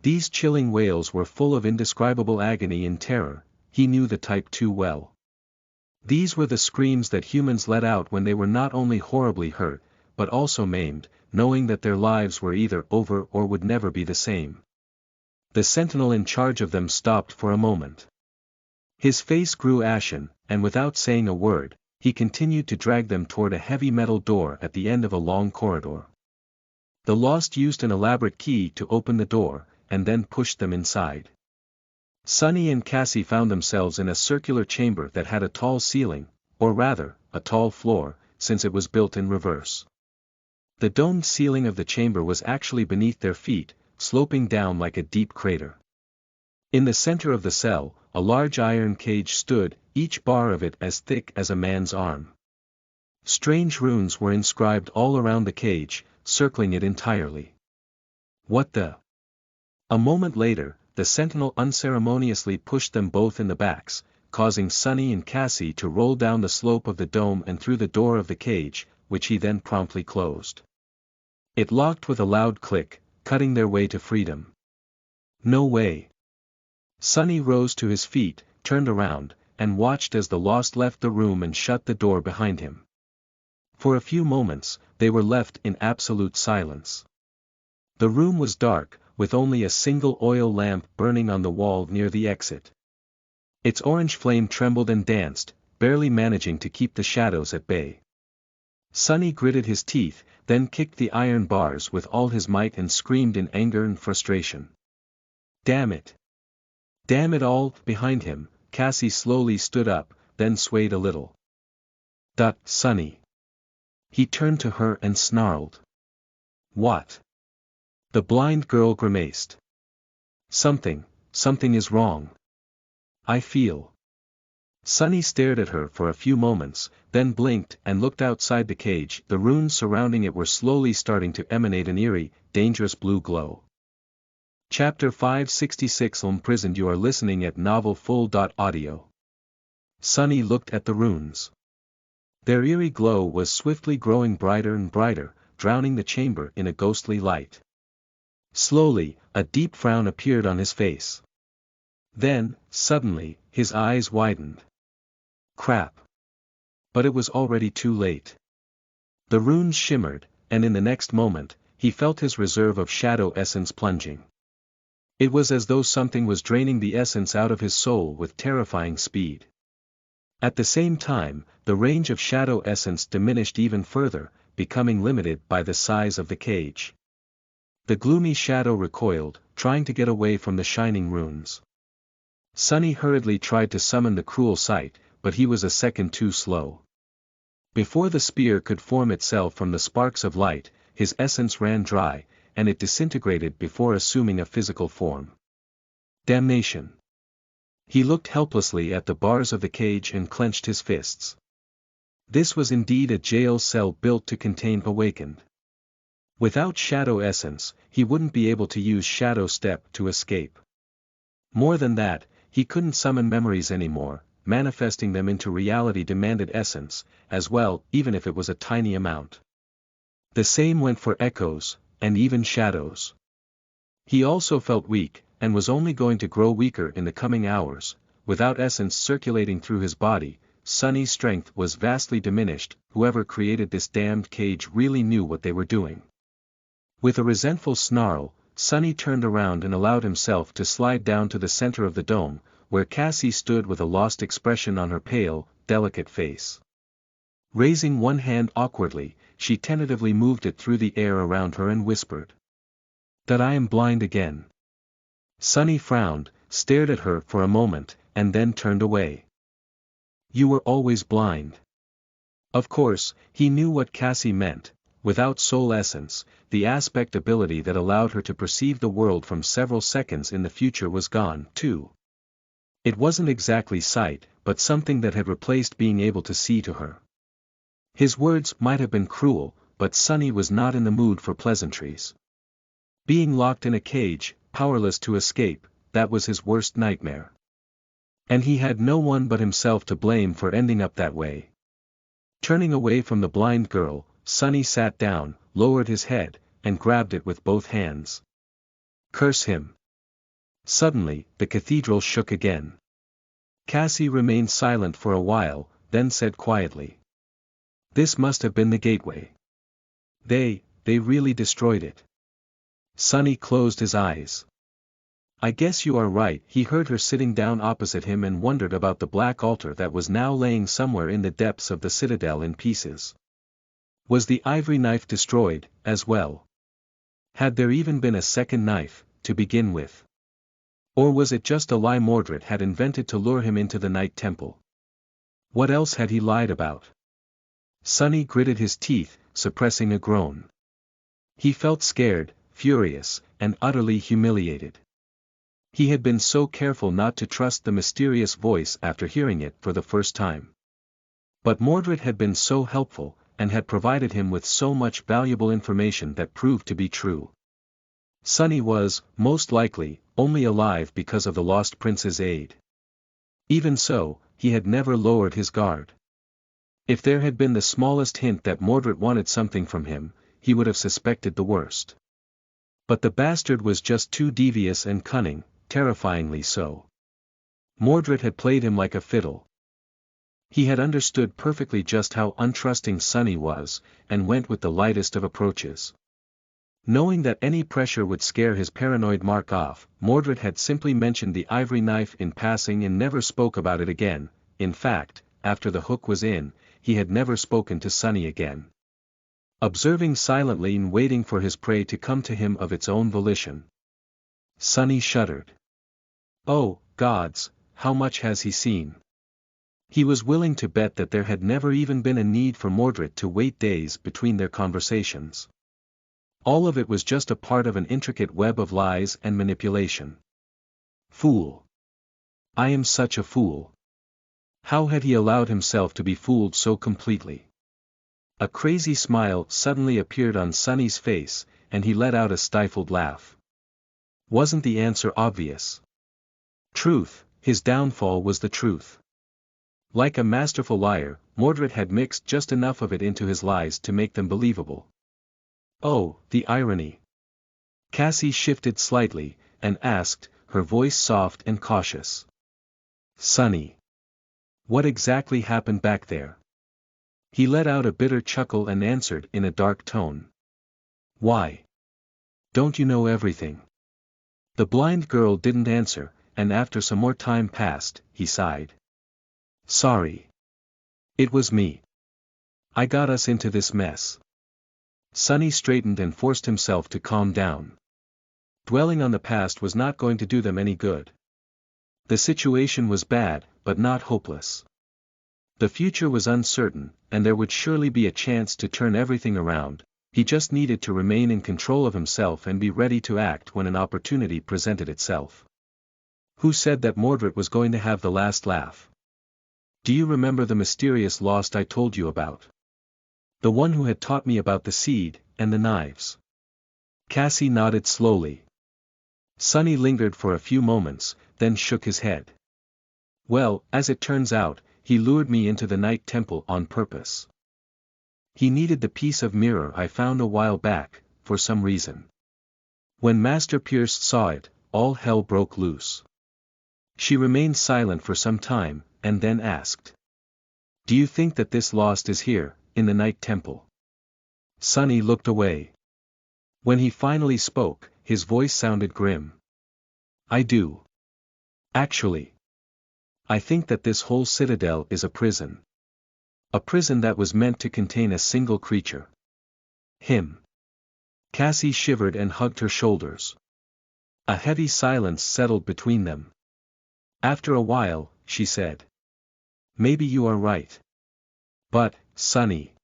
These chilling wails were full of indescribable agony and terror. He knew the type too well. These were the screams that humans let out when they were not only horribly hurt, but also maimed, knowing that their lives were either over or would never be the same. The sentinel in charge of them stopped for a moment. His face grew ashen, and without saying a word, he continued to drag them toward a heavy metal door at the end of a long corridor. The Lost used an elaborate key to open the door, and then pushed them inside. Sunny and Cassie found themselves in a circular chamber that had a tall ceiling, or rather, a tall floor, since it was built in reverse. The domed ceiling of the chamber was actually beneath their feet, sloping down like a deep crater. In the center of the cell, a large iron cage stood, each bar of it as thick as a man's arm. Strange runes were inscribed all around the cage, circling it entirely. What the? A moment later, the sentinel unceremoniously pushed them both in the backs, causing Sunny and Cassie to roll down the slope of the dome and through the door of the cage, which he then promptly closed. It locked with a loud click, cutting their way to freedom. No way. Sunny rose to his feet, turned around, and watched as the Lost left the room and shut the door behind him. For a few moments, they were left in absolute silence. The room was dark, with only a single oil lamp burning on the wall near the exit. Its orange flame trembled and danced, barely managing to keep the shadows at bay. Sunny gritted his teeth, then kicked the iron bars with all his might and screamed in anger and frustration. Damn it! Damn it all! Behind him, Cassie slowly stood up, then swayed a little. Sunny. He turned to her and snarled. What? The blind girl grimaced. Something is wrong. I feel. Sunny stared at her for a few moments, then blinked and looked outside the cage. The runes surrounding it were slowly starting to emanate an eerie, dangerous blue glow. Chapter 566 Imprisoned. You are listening at NovelFull.audio. Sunny looked at the runes. Their eerie glow was swiftly growing brighter and brighter, drowning the chamber in a ghostly light. Slowly, a deep frown appeared on his face. Then, suddenly, his eyes widened. Crap. But it was already too late. The runes shimmered, and in the next moment, he felt his reserve of shadow essence plunging. It was as though something was draining the essence out of his soul with terrifying speed. At the same time, the range of shadow essence diminished even further, becoming limited by the size of the cage. The gloomy shadow recoiled, trying to get away from the shining runes. Sunny hurriedly tried to summon the cruel sight, but he was a second too slow. Before the spear could form itself from the sparks of light, his essence ran dry, and it disintegrated before assuming a physical form. Damnation! He looked helplessly at the bars of the cage and clenched his fists. This was indeed a jail cell built to contain Awakened. Without shadow essence, he wouldn't be able to use shadow step to escape. More than that, he couldn't summon memories anymore, manifesting them into reality demanded essence, as well, even if it was a tiny amount. The same went for echoes, and even shadows. He also felt weak, and was only going to grow weaker in the coming hours. Without essence circulating through his body, Sunny's strength was vastly diminished. Whoever created this damned cage really knew what they were doing. With a resentful snarl, Sunny turned around and allowed himself to slide down to the center of the dome, where Cassie stood with a lost expression on her pale, delicate face. Raising one hand awkwardly, she tentatively moved it through the air around her and whispered. "That I am blind again." Sunny frowned, stared at her for a moment, and then turned away. "You were always blind." Of course, he knew what Cassie meant. Without soul essence, the aspect ability that allowed her to perceive the world from several seconds in the future was gone, too. It wasn't exactly sight, but something that had replaced being able to see to her. His words might have been cruel, but Sunny was not in the mood for pleasantries. Being locked in a cage, powerless to escape, that was his worst nightmare. And he had no one but himself to blame for ending up that way. Turning away from the blind girl, Sunny sat down, lowered his head, and grabbed it with both hands. Curse him. Suddenly, the cathedral shook again. Cassie remained silent for a while, then said quietly. "This must have been the gateway. They really destroyed it." Sunny closed his eyes. "I guess you are right." He heard her sitting down opposite him and wondered about the black altar that was now laying somewhere in the depths of the citadel in pieces. Was the ivory knife destroyed, as well? Had there even been a second knife, to begin with? Or was it just a lie Mordred had invented to lure him into the Night Temple? What else had he lied about? Sunny gritted his teeth, suppressing a groan. He felt scared, furious, and utterly humiliated. He had been so careful not to trust the mysterious voice after hearing it for the first time. But Mordred had been so helpful, and had provided him with so much valuable information that proved to be true. Sunny was, most likely, only alive because of the lost prince's aid. Even so, he had never lowered his guard. If there had been the smallest hint that Mordred wanted something from him, he would have suspected the worst. But the bastard was just too devious and cunning, terrifyingly so. Mordred had played him like a fiddle. He had understood perfectly just how untrusting Sunny was, and went with the lightest of approaches. Knowing that any pressure would scare his paranoid mark off, Mordred had simply mentioned the ivory knife in passing and never spoke about it again. In fact, after the hook was in, he had never spoken to Sunny again. Observing silently and waiting for his prey to come to him of its own volition. Sunny shuddered. Oh, gods, how much has he seen? He was willing to bet that there had never even been a need for Mordred to wait days between their conversations. All of it was just a part of an intricate web of lies and manipulation. Fool. I am such a fool. How had he allowed himself to be fooled so completely? A crazy smile suddenly appeared on Sunny's face, and he let out a stifled laugh. Wasn't the answer obvious? Truth, his downfall was the truth. Like a masterful liar, Mordred had mixed just enough of it into his lies to make them believable. Oh, the irony. Cassie shifted slightly, and asked, her voice soft and cautious. Sunny. What exactly happened back there? He let out a bitter chuckle and answered in a dark tone. Why? Don't you know everything? The blind girl didn't answer, and after some more time passed, he sighed. Sorry. It was me. I got us into this mess. Sunny straightened and forced himself to calm down. Dwelling on the past was not going to do them any good. The situation was bad, but not hopeless. The future was uncertain, and there would surely be a chance to turn everything around. He just needed to remain in control of himself and be ready to act when an opportunity presented itself. Who said that Mordred was going to have the last laugh? Do you remember the mysterious lost I told you about? The one who had taught me about the seed, and the knives. Cassie nodded slowly. Sonny lingered for a few moments, then shook his head. Well, as it turns out, he lured me into the night temple on purpose. He needed the piece of mirror I found a while back, for some reason. When Master Pierce saw it, all hell broke loose. She remained silent for some time, and then asked. Do you think that this lost is here, in the night temple? Sonny looked away. When he finally spoke, his voice sounded grim. I do. Actually. I think that this whole citadel is a prison. A prison that was meant to contain a single creature. Him. Cassie shivered and hugged her shoulders. A heavy silence settled between them. After a while, she said. Maybe you are right. But, Sonny.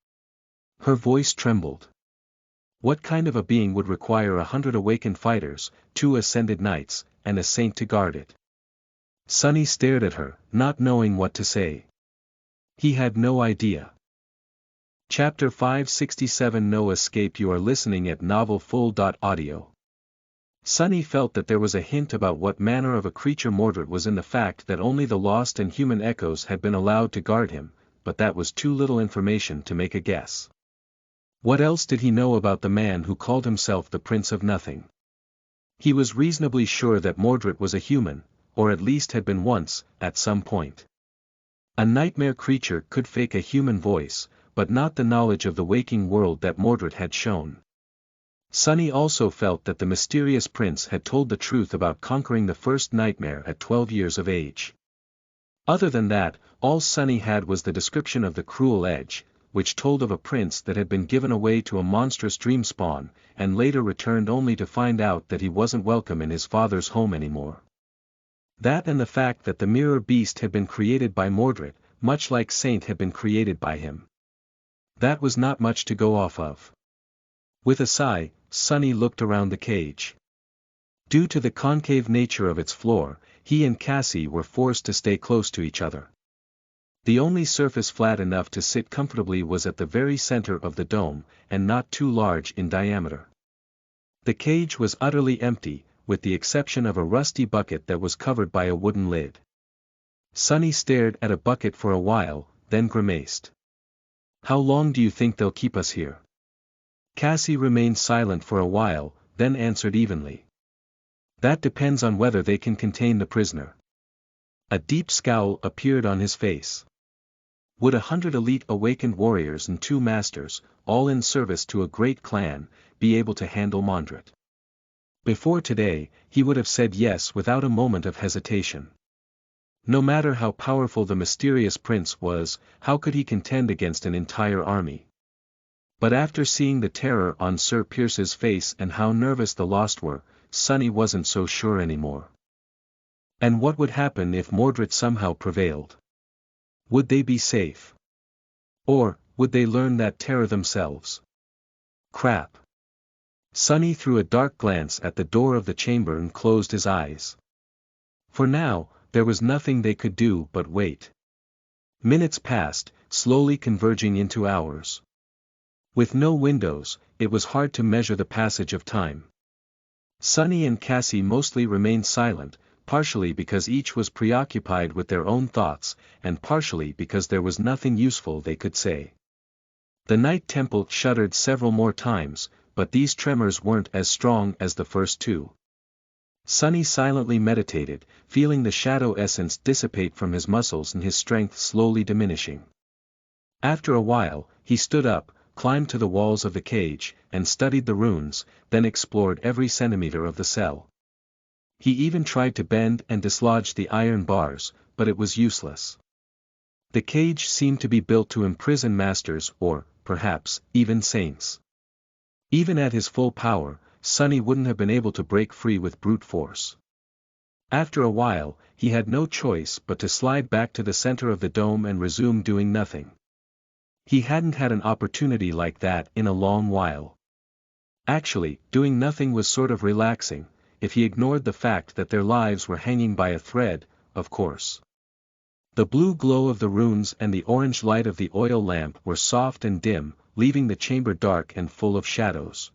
Her voice trembled. What kind of a being would require 100 awakened fighters, 2 ascended knights, and a saint to guard it? Sonny stared at her, not knowing what to say. He had no idea. Chapter 567 No Escape. You are listening at NovelFull.audio. Sonny felt that there was a hint about what manner of a creature Mordred was in the fact that only the lost and human echoes had been allowed to guard him, but that was too little information to make a guess. What else did he know about the man who called himself the Prince of Nothing? He was reasonably sure that Mordred was a human, or at least had been once, at some point. A nightmare creature could fake a human voice, but not the knowledge of the waking world that Mordred had shown. Sonny also felt that the mysterious prince had told the truth about conquering the first nightmare at 12 years of age. Other than that, all Sonny had was the description of the cruel edge, which told of a prince that had been given away to a monstrous dream spawn, and later returned only to find out that he wasn't welcome in his father's home anymore. That and the fact that the mirror beast had been created by Mordred, much like Saint had been created by him. That was not much to go off of. With a sigh, Sonny looked around the cage. Due to the concave nature of its floor, he and Cassie were forced to stay close to each other. The only surface flat enough to sit comfortably was at the very center of the dome, and not too large in diameter. The cage was utterly empty, with the exception of a rusty bucket that was covered by a wooden lid. Sonny stared at a bucket for a while, then grimaced. How long do you think they'll keep us here? Cassie remained silent for a while, then answered evenly. That depends on whether they can contain the prisoner. A deep scowl appeared on his face. Would 100 elite awakened warriors and 2 masters, all in service to a great clan, be able to handle Mordred? Before today, he would have said yes without a moment of hesitation. No matter how powerful the mysterious prince was, how could he contend against an entire army? But after seeing the terror on Sir Pierce's face and how nervous the lost were, Sonny wasn't so sure anymore. And what would happen if Mordred somehow prevailed? Would they be safe? Or, would they learn that terror themselves? Crap. Sonny threw a dark glance at the door of the chamber and closed his eyes. For now, there was nothing they could do but wait. Minutes passed, slowly converging into hours. With no windows, it was hard to measure the passage of time. Sonny and Cassie mostly remained silent, partially because each was preoccupied with their own thoughts, and partially because there was nothing useful they could say. The night temple shuddered several more times, but these tremors weren't as strong as the first 2. Sonny silently meditated, feeling the shadow essence dissipate from his muscles and his strength slowly diminishing. After a while, he stood up, climbed to the walls of the cage, and studied the runes, then explored every centimeter of the cell. He even tried to bend and dislodge the iron bars, but it was useless. The cage seemed to be built to imprison masters or, perhaps, even saints. Even at his full power, Sonny wouldn't have been able to break free with brute force. After a while, he had no choice but to slide back to the center of the dome and resume doing nothing. He hadn't had an opportunity like that in a long while. Actually, doing nothing was sort of relaxing, if he ignored the fact that their lives were hanging by a thread, of course. The blue glow of the runes and the orange light of the oil lamp were soft and dim, leaving the chamber dark and full of shadows.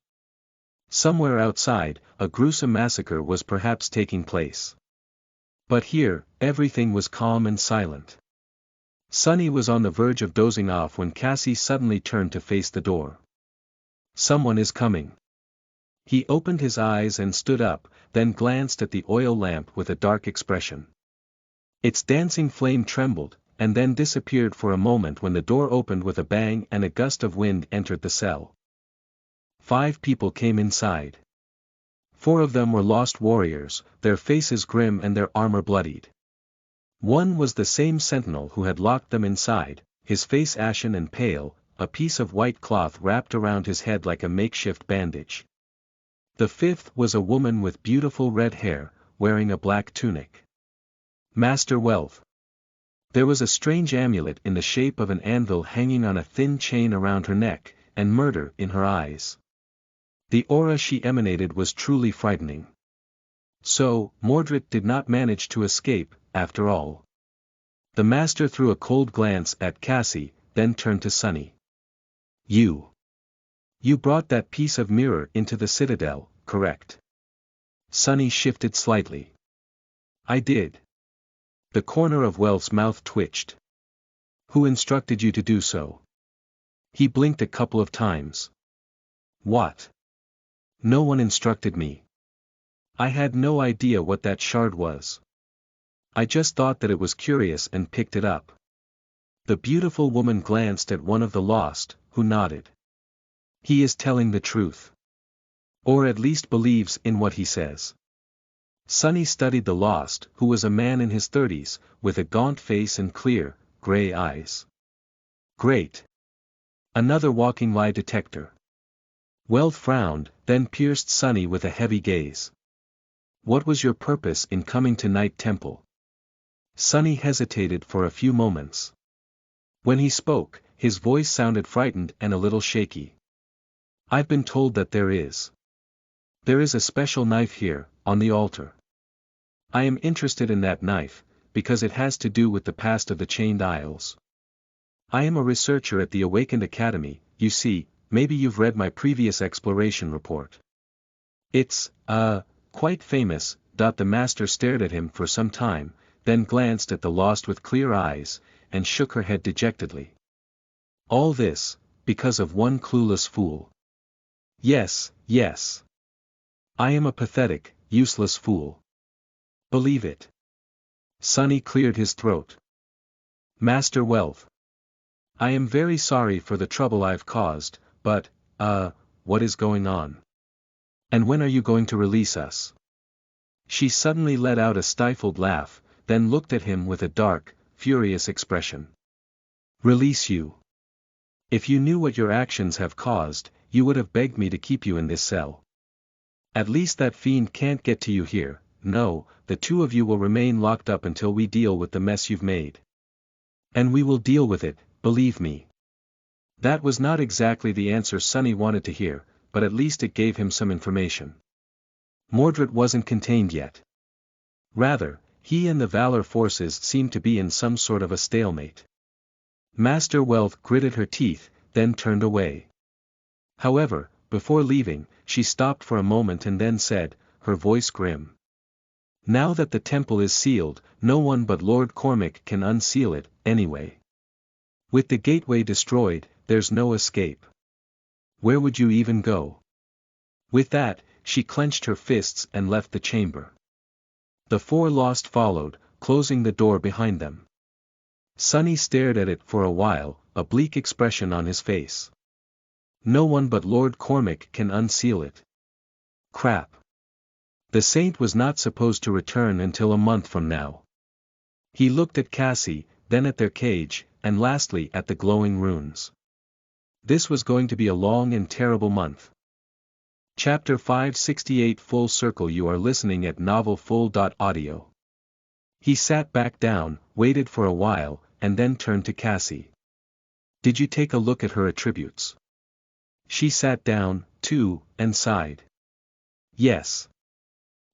Somewhere outside, a gruesome massacre was perhaps taking place. But here, everything was calm and silent. Sunny was on the verge of dozing off when Cassie suddenly turned to face the door. "Someone is coming." He opened his eyes and stood up, then glanced at the oil lamp with a dark expression. Its dancing flame trembled, and then disappeared for a moment when the door opened with a bang and a gust of wind entered the cell. 5 people came inside. 4 of them were lost warriors, their faces grim and their armor bloodied. One was the same sentinel who had locked them inside, his face ashen and pale, a piece of white cloth wrapped around his head like a makeshift bandage. The 5th was a woman with beautiful red hair, wearing a black tunic. Master Wealth. There was a strange amulet in the shape of an anvil hanging on a thin chain around her neck, and murder in her eyes. The aura she emanated was truly frightening. So, Mordred did not manage to escape, after all. The master threw a cold glance at Cassie, then turned to Sunny. You brought that piece of mirror into the citadel, correct?" Sunny shifted slightly. "I did." The corner of Wealth's mouth twitched. "Who instructed you to do so?" He blinked a couple of times. "What? No one instructed me. I had no idea what that shard was. I just thought that it was curious and picked it up." The beautiful woman glanced at one of the lost, who nodded. "He is telling the truth. Or at least believes in what he says." Sunny studied the lost, who was a man in his 30s, with a gaunt face and clear, gray eyes. Great. Another walking lie detector. Wealth frowned, then pierced Sunny with a heavy gaze. "What was your purpose in coming to Night Temple?" Sunny hesitated for a few moments. When he spoke, his voice sounded frightened and a little shaky. "I've been told that there is a special knife here, on the altar. I am interested in that knife, because it has to do with the past of the Chained Isles. I am a researcher at the Awakened Academy, you see, maybe you've read my previous exploration report. It's, quite famous." The master stared at him for some time, then glanced at the lost with clear eyes, and shook her head dejectedly. "All this, because of one clueless fool." Yes. I am a pathetic, useless fool. Believe it." Sunny cleared his throat. "Master Wealth. I am very sorry for the trouble I've caused, but, what is going on? And when are you going to release us?" She suddenly let out a stifled laugh, then looked at him with a dark, furious expression. "Release you? If you knew what your actions have caused, you would have begged me to keep you in this cell. At least that fiend can't get to you here. No, the 2 of you will remain locked up until we deal with the mess you've made. And we will deal with it, believe me." That was not exactly the answer Sunny wanted to hear, but at least it gave him some information. Mordred wasn't contained yet. Rather, he and the Valor forces seemed to be in some sort of a stalemate. Master Wealth gritted her teeth, then turned away. However, before leaving, she stopped for a moment and then said, her voice grim. "Now that the temple is sealed, no one but Lord Cormac can unseal it, anyway. With the gateway destroyed, there's no escape. Where would you even go?" With that, she clenched her fists and left the chamber. The 4 lost followed, closing the door behind them. Sunny stared at it for a while, a bleak expression on his face. No one but Lord Cormac can unseal it. Crap. The saint was not supposed to return until a month from now. He looked at Cassie, then at their cage, and lastly at the glowing runes. This was going to be a long and terrible month. Chapter 568 Full Circle. You are listening at novelfull.audio. He sat back down, waited for a while, and then turned to Cassie. "Did you take a look at her attributes?" She sat down, too, and sighed. "Yes.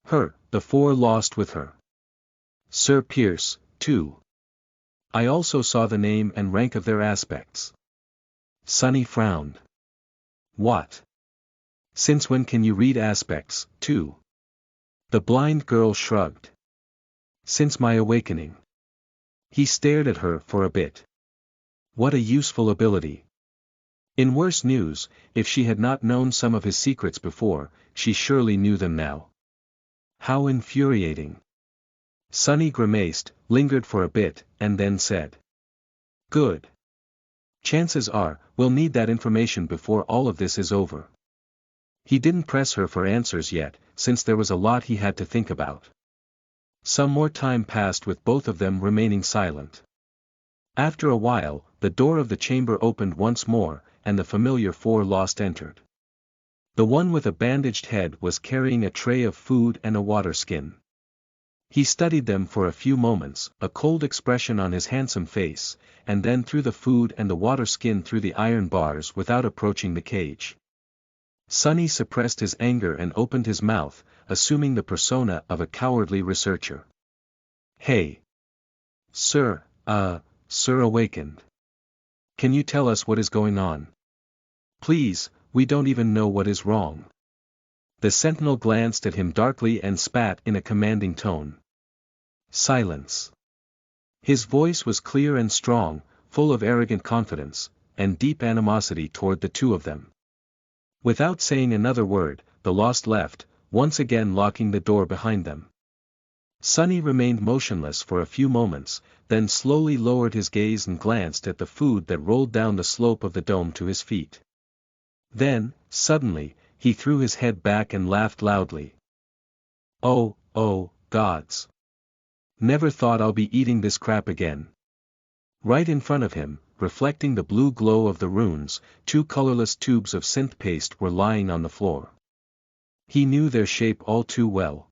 Her, the 4 lost with her. Sir Pierce, too. I also saw the name and rank of their aspects. Sunny frowned. What? Since when can you read aspects, too? The blind girl shrugged. Since my awakening. He stared at her for a bit. What a useful ability. In worse news, if she had not known some of his secrets before, she surely knew them now. How infuriating. Sunny grimaced, lingered for a bit, and then said. Good. Chances are, we'll need that information before all of this is over. He didn't press her for answers yet, since there was a lot he had to think about. Some more time passed with both of them remaining silent. After a while, the door of the chamber opened once more, and the familiar four lost entered. The one with a bandaged head was carrying a tray of food and a water skin. He studied them for a few moments, a cold expression on his handsome face, and then threw the food and the water skin through the iron bars without approaching the cage. Sunny suppressed his anger and opened his mouth, assuming the persona of a cowardly researcher. Hey! Sir awakened. Can you tell us what is going on? Please, we don't even know what is wrong. The sentinel glanced at him darkly and spat in a commanding tone. Silence. His voice was clear and strong, full of arrogant confidence, and deep animosity toward the two of them. Without saying another word, the lost left, once again locking the door behind them. Sunny remained motionless for a few moments, then slowly lowered his gaze and glanced at the food that rolled down the slope of the dome to his feet. Then, suddenly, he threw his head back and laughed loudly. Oh, gods. Never thought I'll be eating this crap again. Right in front of him, reflecting the blue glow of the runes, two colorless tubes of synth paste were lying on the floor. He knew their shape all too well.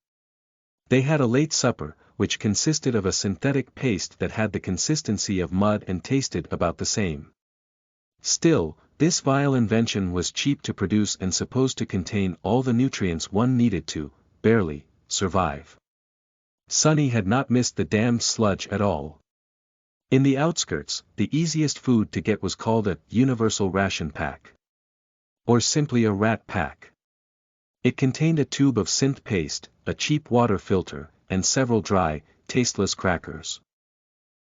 They had a late supper, which consisted of a synthetic paste that had the consistency of mud and tasted about the same. Still, this vile invention was cheap to produce and supposed to contain all the nutrients one needed to, barely, survive. Sunny had not missed the damned sludge at all. In the outskirts, the easiest food to get was called a universal ration pack. Or simply a rat pack. It contained a tube of synth paste, a cheap water filter, and several dry, tasteless crackers.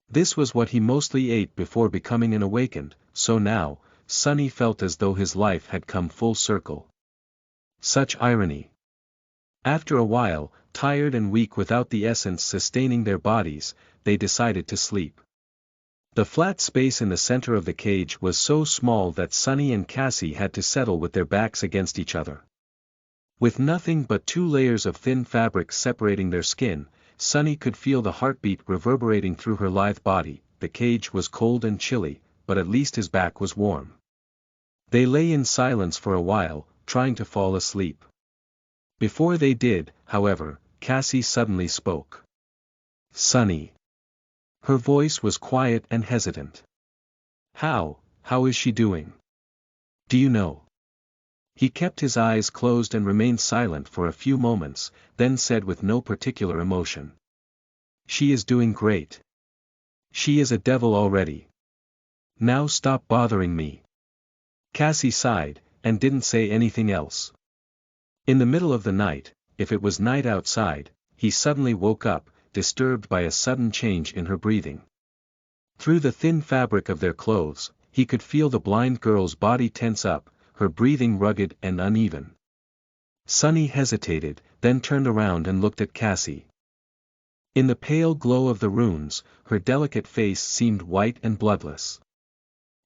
This was what he mostly ate before becoming an awakened, so now, Sunny felt as though his life had come full circle. Such irony. After a while, tired and weak without the essence sustaining their bodies, they decided to sleep. The flat space in the center of the cage was so small that Sunny and Cassie had to settle with their backs against each other. With nothing but 2 layers of thin fabric separating their skin, Sunny could feel the heartbeat reverberating through her lithe body. The cage was cold and chilly, but at least his back was warm. They lay in silence for a while, trying to fall asleep. Before they did, however, Cassie suddenly spoke. Sunny. Her voice was quiet and hesitant. How is she doing? Do you know? He kept his eyes closed and remained silent for a few moments, then said with no particular emotion. She is doing great. She is a devil already. Now stop bothering me. Cassie sighed, and didn't say anything else. In the middle of the night, if it was night outside, he suddenly woke up, disturbed by a sudden change in her breathing. Through the thin fabric of their clothes, he could feel the blind girl's body tense up, her breathing rugged and uneven. Sunny hesitated, then turned around and looked at Cassie. In the pale glow of the runes, her delicate face seemed white and bloodless.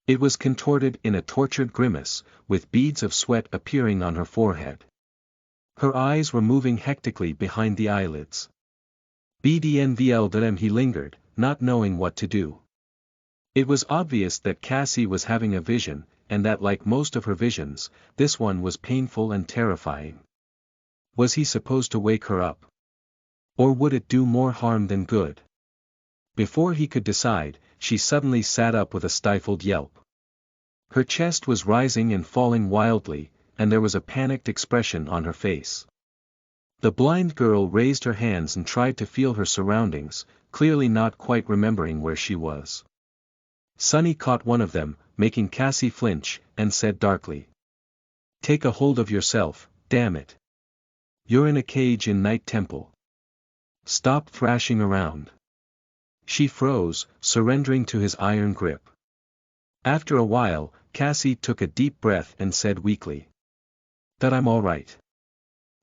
It was contorted in a tortured grimace, with beads of sweat appearing on her forehead. Her eyes were moving hectically behind the eyelids. Bdnvl he lingered, not knowing what to do. It was obvious that Cassie was having a vision, and that like most of her visions, this one was painful and terrifying. Was he supposed to wake her up? Or would it do more harm than good? Before he could decide, she suddenly sat up with a stifled yelp. Her chest was rising and falling wildly, and there was a panicked expression on her face. The blind girl raised her hands and tried to feel her surroundings, clearly not quite remembering where she was. Sunny caught one of them, making Cassie flinch, and said darkly. "Take a hold of yourself, damn it. You're in a cage in Night Temple. Stop thrashing around." She froze, surrendering to his iron grip. After a while, Cassie took a deep breath and said weakly. "That I'm all right."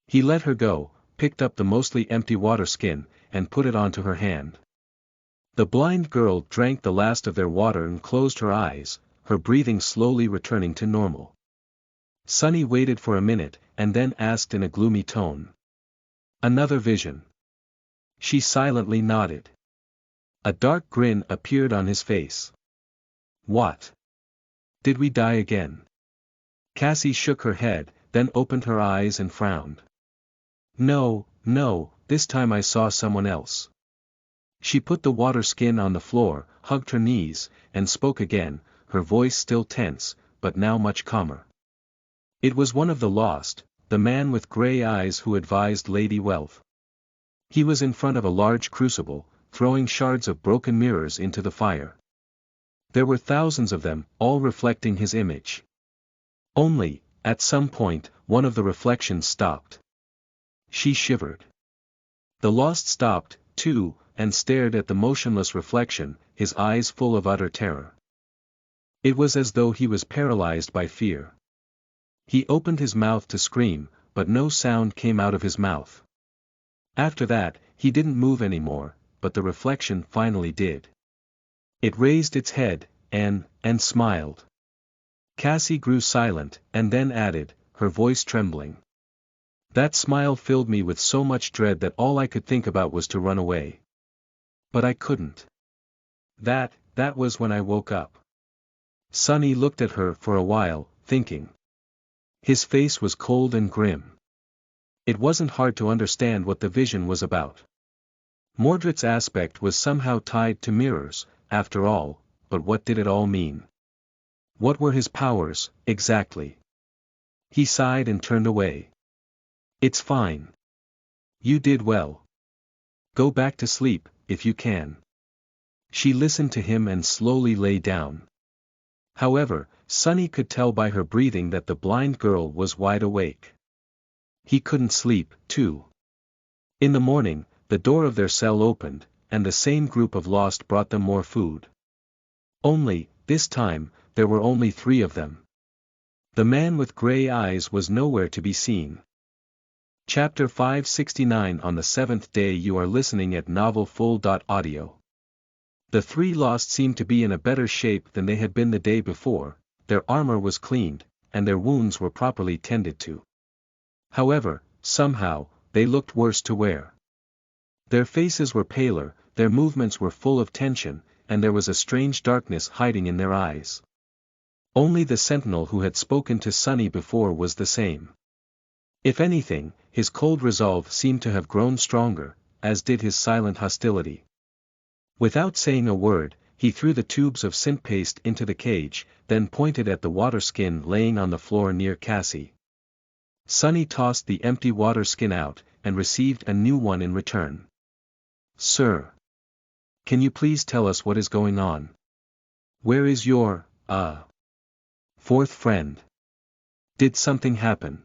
He let her go, picked up the mostly empty water skin, and put it onto her hand. The blind girl drank the last of their water and closed her eyes, her breathing slowly returning to normal. Sunny waited for a minute, and then asked in a gloomy tone. "Another vision?" She silently nodded. A dark grin appeared on his face. "What? Did we die again?" Cassie shook her head, then opened her eyes and frowned. "No, no, this time I saw someone else." She put the water skin on the floor, hugged her knees, and spoke again, her voice still tense, but now much calmer. "It was one of the lost, the man with gray eyes who advised Lady Wealth. He was in front of a large crucible, throwing shards of broken mirrors into the fire. There were thousands of them, all reflecting his image. Only, at some point, one of the reflections stopped." She shivered. The lost stopped, too, and stared at the motionless reflection, his eyes full of utter terror. It was as though he was paralyzed by fear. He opened his mouth to scream, but no sound came out of his mouth. After that, he didn't move anymore, but the reflection finally did. It raised its head, and smiled. Cassie grew silent, and then added, her voice trembling. "That smile filled me with so much dread that all I could think about was to run away. But I couldn't. That was when I woke up." Sunny looked at her for a while, thinking. His face was cold and grim. It wasn't hard to understand what the vision was about. Mordred's aspect was somehow tied to mirrors, after all, but what did it all mean? What were his powers, exactly? He sighed and turned away. "It's fine. You did well. Go back to sleep, if you can." She listened to him and slowly lay down. However, Sunny could tell by her breathing that the blind girl was wide awake. He couldn't sleep, too. In the morning, the door of their cell opened, and the same group of lost brought them more food. Only, this time, there were only 3 of them. The man with gray eyes was nowhere to be seen. Chapter 569. On the 7th day. You are listening at NovelFull.audio. The 3 lost seemed to be in a better shape than they had been the day before, their armor was cleaned, and their wounds were properly tended to. However, somehow, they looked worse to wear. Their faces were paler, their movements were full of tension, and there was a strange darkness hiding in their eyes. Only the sentinel who had spoken to Sunny before was the same. If anything, his cold resolve seemed to have grown stronger, as did his silent hostility. Without saying a word, he threw the tubes of scent paste into the cage, then pointed at the water skin laying on the floor near Cassie. Sunny tossed the empty water skin out, and received a new one in return. "Sir. Can you please tell us what is going on? Where is your, 4th friend? Did something happen?"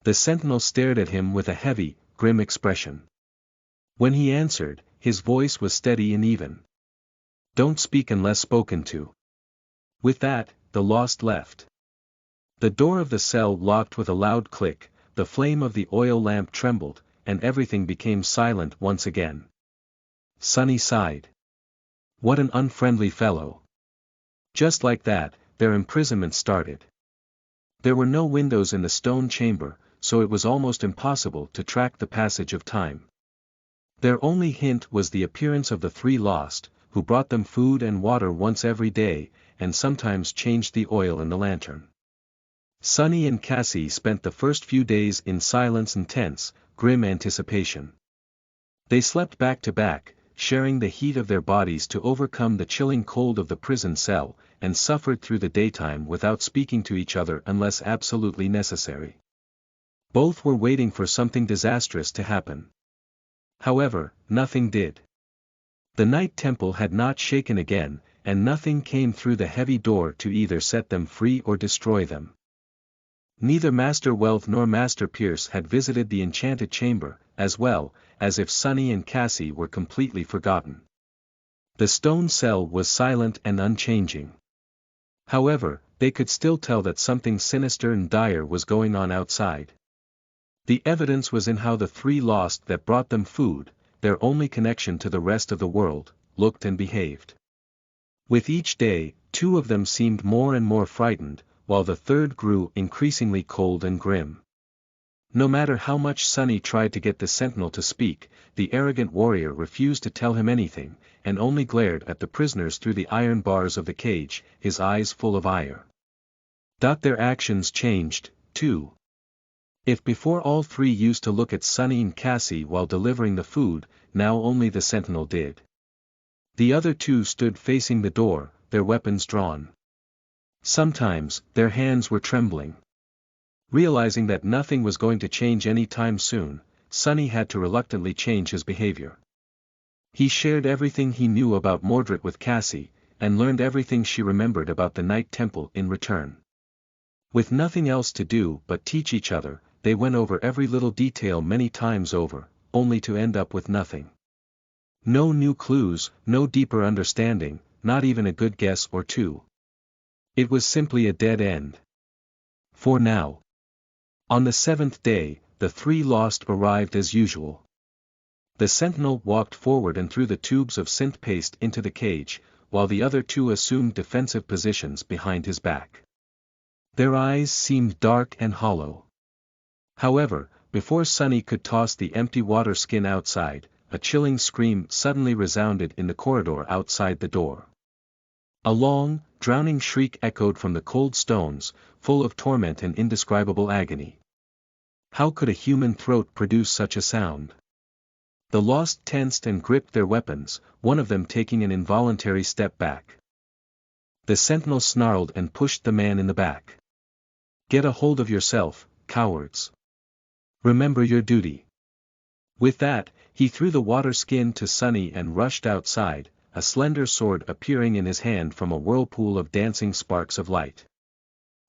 The sentinel stared at him with a heavy, grim expression. When he answered, his voice was steady and even. "Don't speak unless spoken to." With that, the lost left. The door of the cell locked with a loud click, the flame of the oil lamp trembled, and everything became silent once again. Sunny sighed. What an unfriendly fellow. Just like that, their imprisonment started. There were no windows in the stone chamber, so it was almost impossible to track the passage of time. Their only hint was the appearance of the 3 lost, who brought them food and water once every day, and sometimes changed the oil in the lantern. Sunny and Cassie spent the first few days in silence and tense, grim anticipation. They slept back to back, sharing the heat of their bodies to overcome the chilling cold of the prison cell, and suffered through the daytime without speaking to each other unless absolutely necessary. Both were waiting for something disastrous to happen. However, nothing did. The Night Temple had not shaken again, and nothing came through the heavy door to either set them free or destroy them. Neither Master Wealth nor Master Pierce had visited the enchanted chamber, as well, as if Sunny and Cassie were completely forgotten. The stone cell was silent and unchanging. However, they could still tell that something sinister and dire was going on outside. The evidence was in how the three lost that brought them food, their only connection to the rest of the world, looked and behaved. With each day, two of them seemed more and more frightened, while the third grew increasingly cold and grim. No matter how much Sunny tried to get the sentinel to speak, the arrogant warrior refused to tell him anything, and only glared at the prisoners through the iron bars of the cage, his eyes full of ire. Their actions changed, too. If before all three used to look at Sunny and Cassie while delivering the food, now only the sentinel did. The other two stood facing the door, their weapons drawn. Sometimes, their hands were trembling. Realizing that nothing was going to change any time soon, Sunny had to reluctantly change his behavior. He shared everything he knew about Mordred with Cassie, and learned everything she remembered about the Night Temple in return. With nothing else to do but teach each other, they went over every little detail many times over, only to end up with nothing. No new clues, no deeper understanding, not even a good guess or two. It was simply a dead end. For now. On the seventh day, the three lost arrived as usual. The sentinel walked forward and threw the tubes of synth paste into the cage, while the other two assumed defensive positions behind his back. Their eyes seemed dark and hollow. However, before Sunny could toss the empty water skin outside, a chilling scream suddenly resounded in the corridor outside the door. A long, drowning shriek echoed from the cold stones, full of torment and indescribable agony. How could a human throat produce such a sound? The lost tensed and gripped their weapons, one of them taking an involuntary step back. The sentinel snarled and pushed the man in the back. "Get a hold of yourself, cowards. Remember your duty." With that, he threw the water skin to Sunny and rushed outside, a slender sword appearing in his hand from a whirlpool of dancing sparks of light.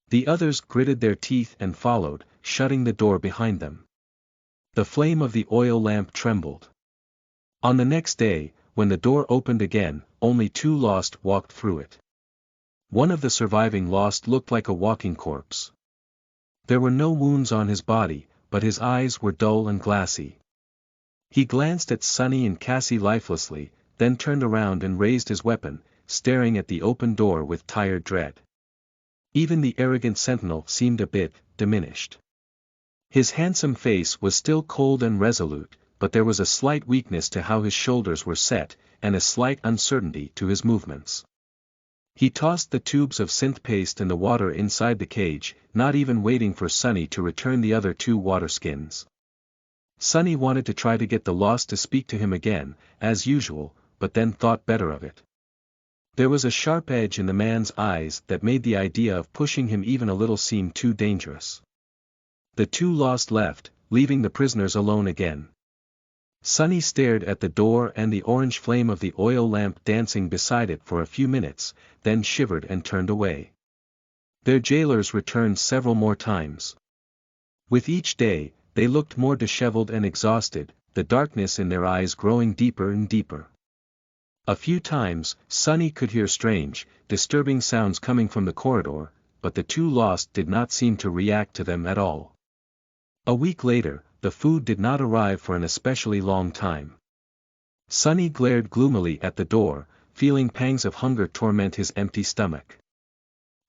The others gritted their teeth and followed, shutting the door behind them. The flame of the oil lamp trembled. On the next day, when the door opened again, only two lost walked through it. One of the surviving lost looked like a walking corpse. There were no wounds on his body, but his eyes were dull and glassy. He glanced at Sunny and Cassie lifelessly, then turned around and raised his weapon, staring at the open door with tired dread. Even the arrogant sentinel seemed a bit diminished. His handsome face was still cold and resolute, but there was a slight weakness to how his shoulders were set, and a slight uncertainty to his movements. He tossed the tubes of synth paste and the water inside the cage, not even waiting for Sunny to return the other two water skins. Sunny wanted to try to get the lost to speak to him again, as usual, but then thought better of it. There was a sharp edge in the man's eyes that made the idea of pushing him even a little seem too dangerous. The two lost left, leaving the prisoners alone again. Sunny stared at the door and the orange flame of the oil lamp dancing beside it for a few minutes, then shivered and turned away. Their jailers returned several more times. With each day, they looked more disheveled and exhausted, the darkness in their eyes growing deeper and deeper. A few times, Sunny could hear strange, disturbing sounds coming from the corridor, but the two lost did not seem to react to them at all. A week later, the food did not arrive for an especially long time. Sunny glared gloomily at the door, feeling pangs of hunger torment his empty stomach.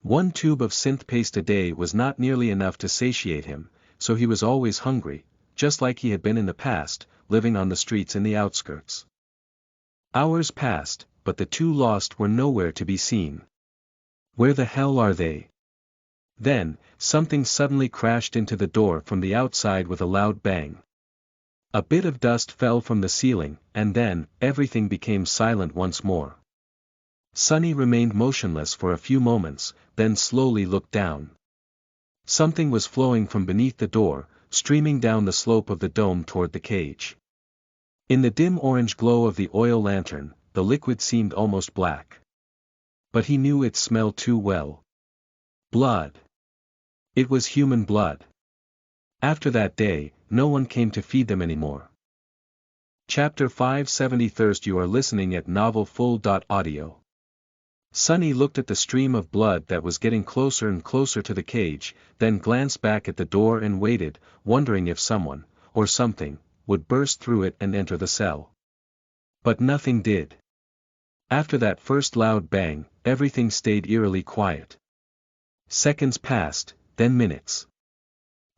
One tube of synth paste a day was not nearly enough to satiate him, so he was always hungry, just like he had been in the past, living on the streets in the outskirts. Hours passed, but the two lost were nowhere to be seen. Where the hell are they? Then, something suddenly crashed into the door from the outside with a loud bang. A bit of dust fell from the ceiling, and then, everything became silent once more. Sunny remained motionless for a few moments, then slowly looked down. Something was flowing from beneath the door, streaming down the slope of the dome toward the cage. In the dim orange glow of the oil lantern, the liquid seemed almost black. But he knew its smell too well. Blood. It was human blood. After that day, no one came to feed them anymore. Chapter 570 Thirst. You are listening at NovelFull.audio. Sunny looked at the stream of blood that was getting closer and closer to the cage, then glanced back at the door and waited, wondering if someone, or something, would burst through it and enter the cell. But nothing did. After that first loud bang, everything stayed eerily quiet. Seconds passed, then minutes.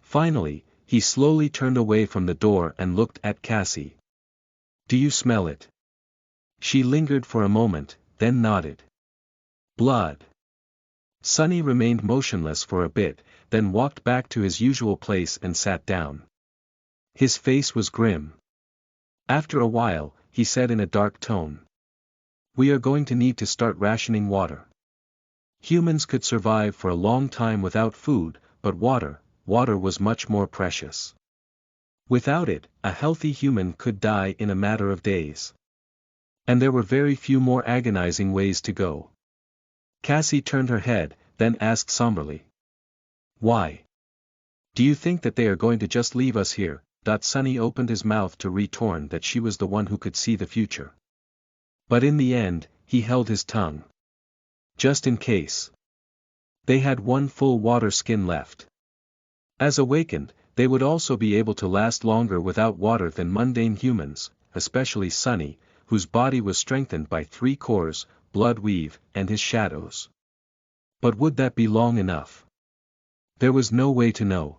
Finally, he slowly turned away from the door and looked at Cassie. "Do you smell it?" She lingered for a moment, then nodded. "Blood." Sunny remained motionless for a bit, then walked back to his usual place and sat down. His face was grim. After a while, he said in a dark tone, "We are going to need to start rationing water. Humans could survive for a long time without food, but water was much more precious. Without it, a healthy human could die in a matter of days. And there were very few more agonizing ways to go." Cassie turned her head, then asked somberly, "Why? Do you think that they are going to just leave us here?" Sunny opened his mouth to retort that she was the one who could see the future. But in the end, he held his tongue. Just in case. They had one full water skin left. As awakened, they would also be able to last longer without water than mundane humans, especially Sunny, whose body was strengthened by 3 cores, blood weave, and his shadows. But would that be long enough? There was no way to know.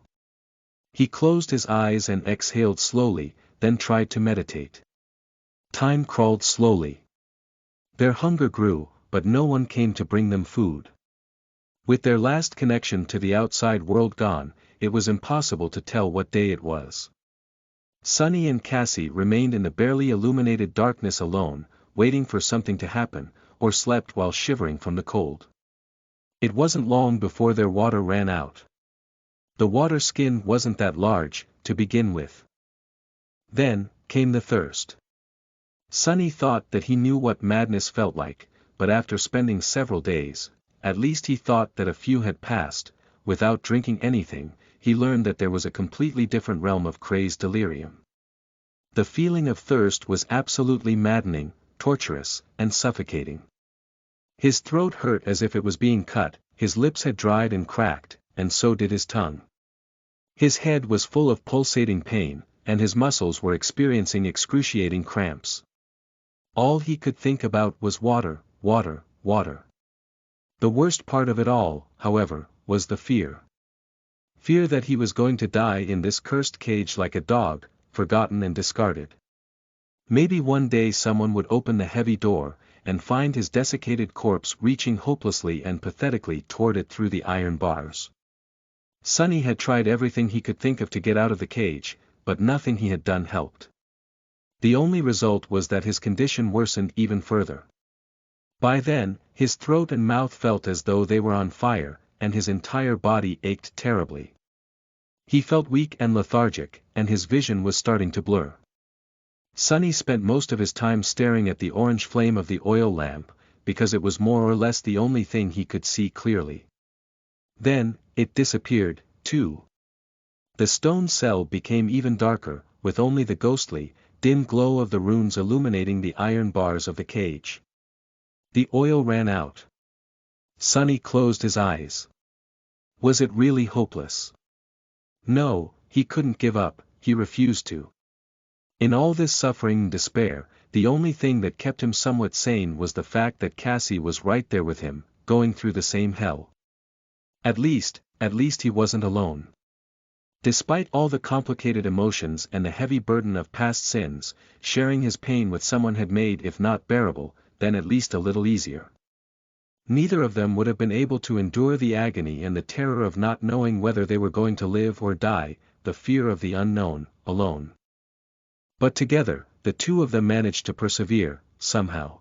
He closed his eyes and exhaled slowly, then tried to meditate. Time crawled slowly. Their hunger grew, but no one came to bring them food. With their last connection to the outside world gone, it was impossible to tell what day it was. Sunny and Cassie remained in the barely illuminated darkness alone, waiting for something to happen, or slept while shivering from the cold. It wasn't long before their water ran out. The water skin wasn't that large, to begin with. Then came the thirst. Sunny thought that he knew what madness felt like, but after spending several days, at least he thought that a few had passed, without drinking anything, he learned that there was a completely different realm of crazed delirium. The feeling of thirst was absolutely maddening, torturous, and suffocating. His throat hurt as if it was being cut, his lips had dried and cracked, and so did his tongue. His head was full of pulsating pain, and his muscles were experiencing excruciating cramps. All he could think about was water, water, water. The worst part of it all, however, was the fear. Fear that he was going to die in this cursed cage like a dog, forgotten and discarded. Maybe one day someone would open the heavy door, and find his desiccated corpse reaching hopelessly and pathetically toward it through the iron bars. Sunny had tried everything he could think of to get out of the cage, but nothing he had done helped. The only result was that his condition worsened even further. By then, his throat and mouth felt as though they were on fire, and his entire body ached terribly. He felt weak and lethargic, and his vision was starting to blur. Sunny spent most of his time staring at the orange flame of the oil lamp, because it was more or less the only thing he could see clearly. Then, it disappeared, too. The stone cell became even darker, with only the ghostly, dim glow of the runes illuminating the iron bars of the cage. The oil ran out. Sunny closed his eyes. Was it really hopeless? No, he couldn't give up, he refused to. In all this suffering and despair, the only thing that kept him somewhat sane was the fact that Cassie was right there with him, going through the same hell. At least he wasn't alone. Despite all the complicated emotions and the heavy burden of past sins, sharing his pain with someone had made if not bearable, then at least a little easier. Neither of them would have been able to endure the agony and the terror of not knowing whether they were going to live or die, the fear of the unknown, alone. But together, the two of them managed to persevere, somehow.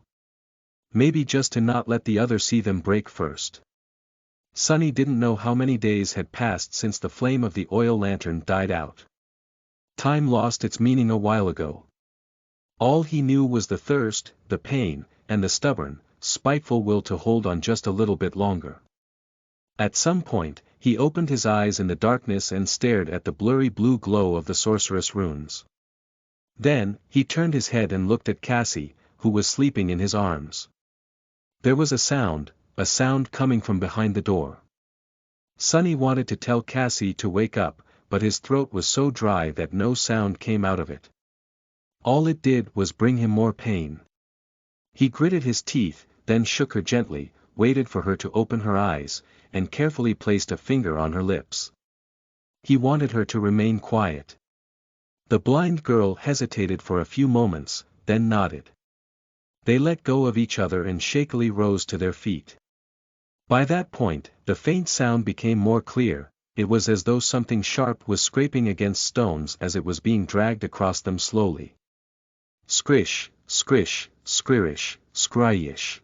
Maybe just to not let the other see them break first. Sonny didn't know how many days had passed since the flame of the oil lantern died out. Time lost its meaning a while ago. All he knew was the thirst, the pain, and the stubborn, spiteful will to hold on just a little bit longer. At some point, he opened his eyes in the darkness and stared at the blurry blue glow of the sorceress runes. Then, he turned his head and looked at Cassie, who was sleeping in his arms. There was a sound coming from behind the door. Sonny wanted to tell Cassie to wake up, but his throat was so dry that no sound came out of it. All it did was bring him more pain. He gritted his teeth, then shook her gently, waited for her to open her eyes, and carefully placed a finger on her lips. He wanted her to remain quiet. The blind girl hesitated for a few moments, then nodded. They let go of each other and shakily rose to their feet. By that point, the faint sound became more clear. It was as though something sharp was scraping against stones as it was being dragged across them slowly. Scrish, scrish, skrish, skryish.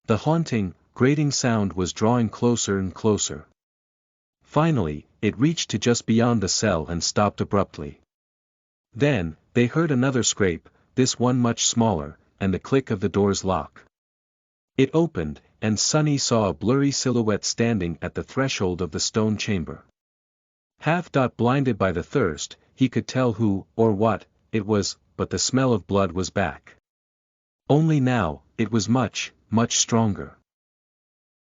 The haunting, grating sound was drawing closer and closer. Finally, it reached to just beyond the cell and stopped abruptly. Then, they heard another scrape, this one much smaller, and the click of the door's lock. It opened, and Sonny saw a blurry silhouette standing at the threshold of the stone chamber. Blinded by the thirst, he could tell who, or what, it was, but the smell of blood was back. Only now, it was much, much stronger.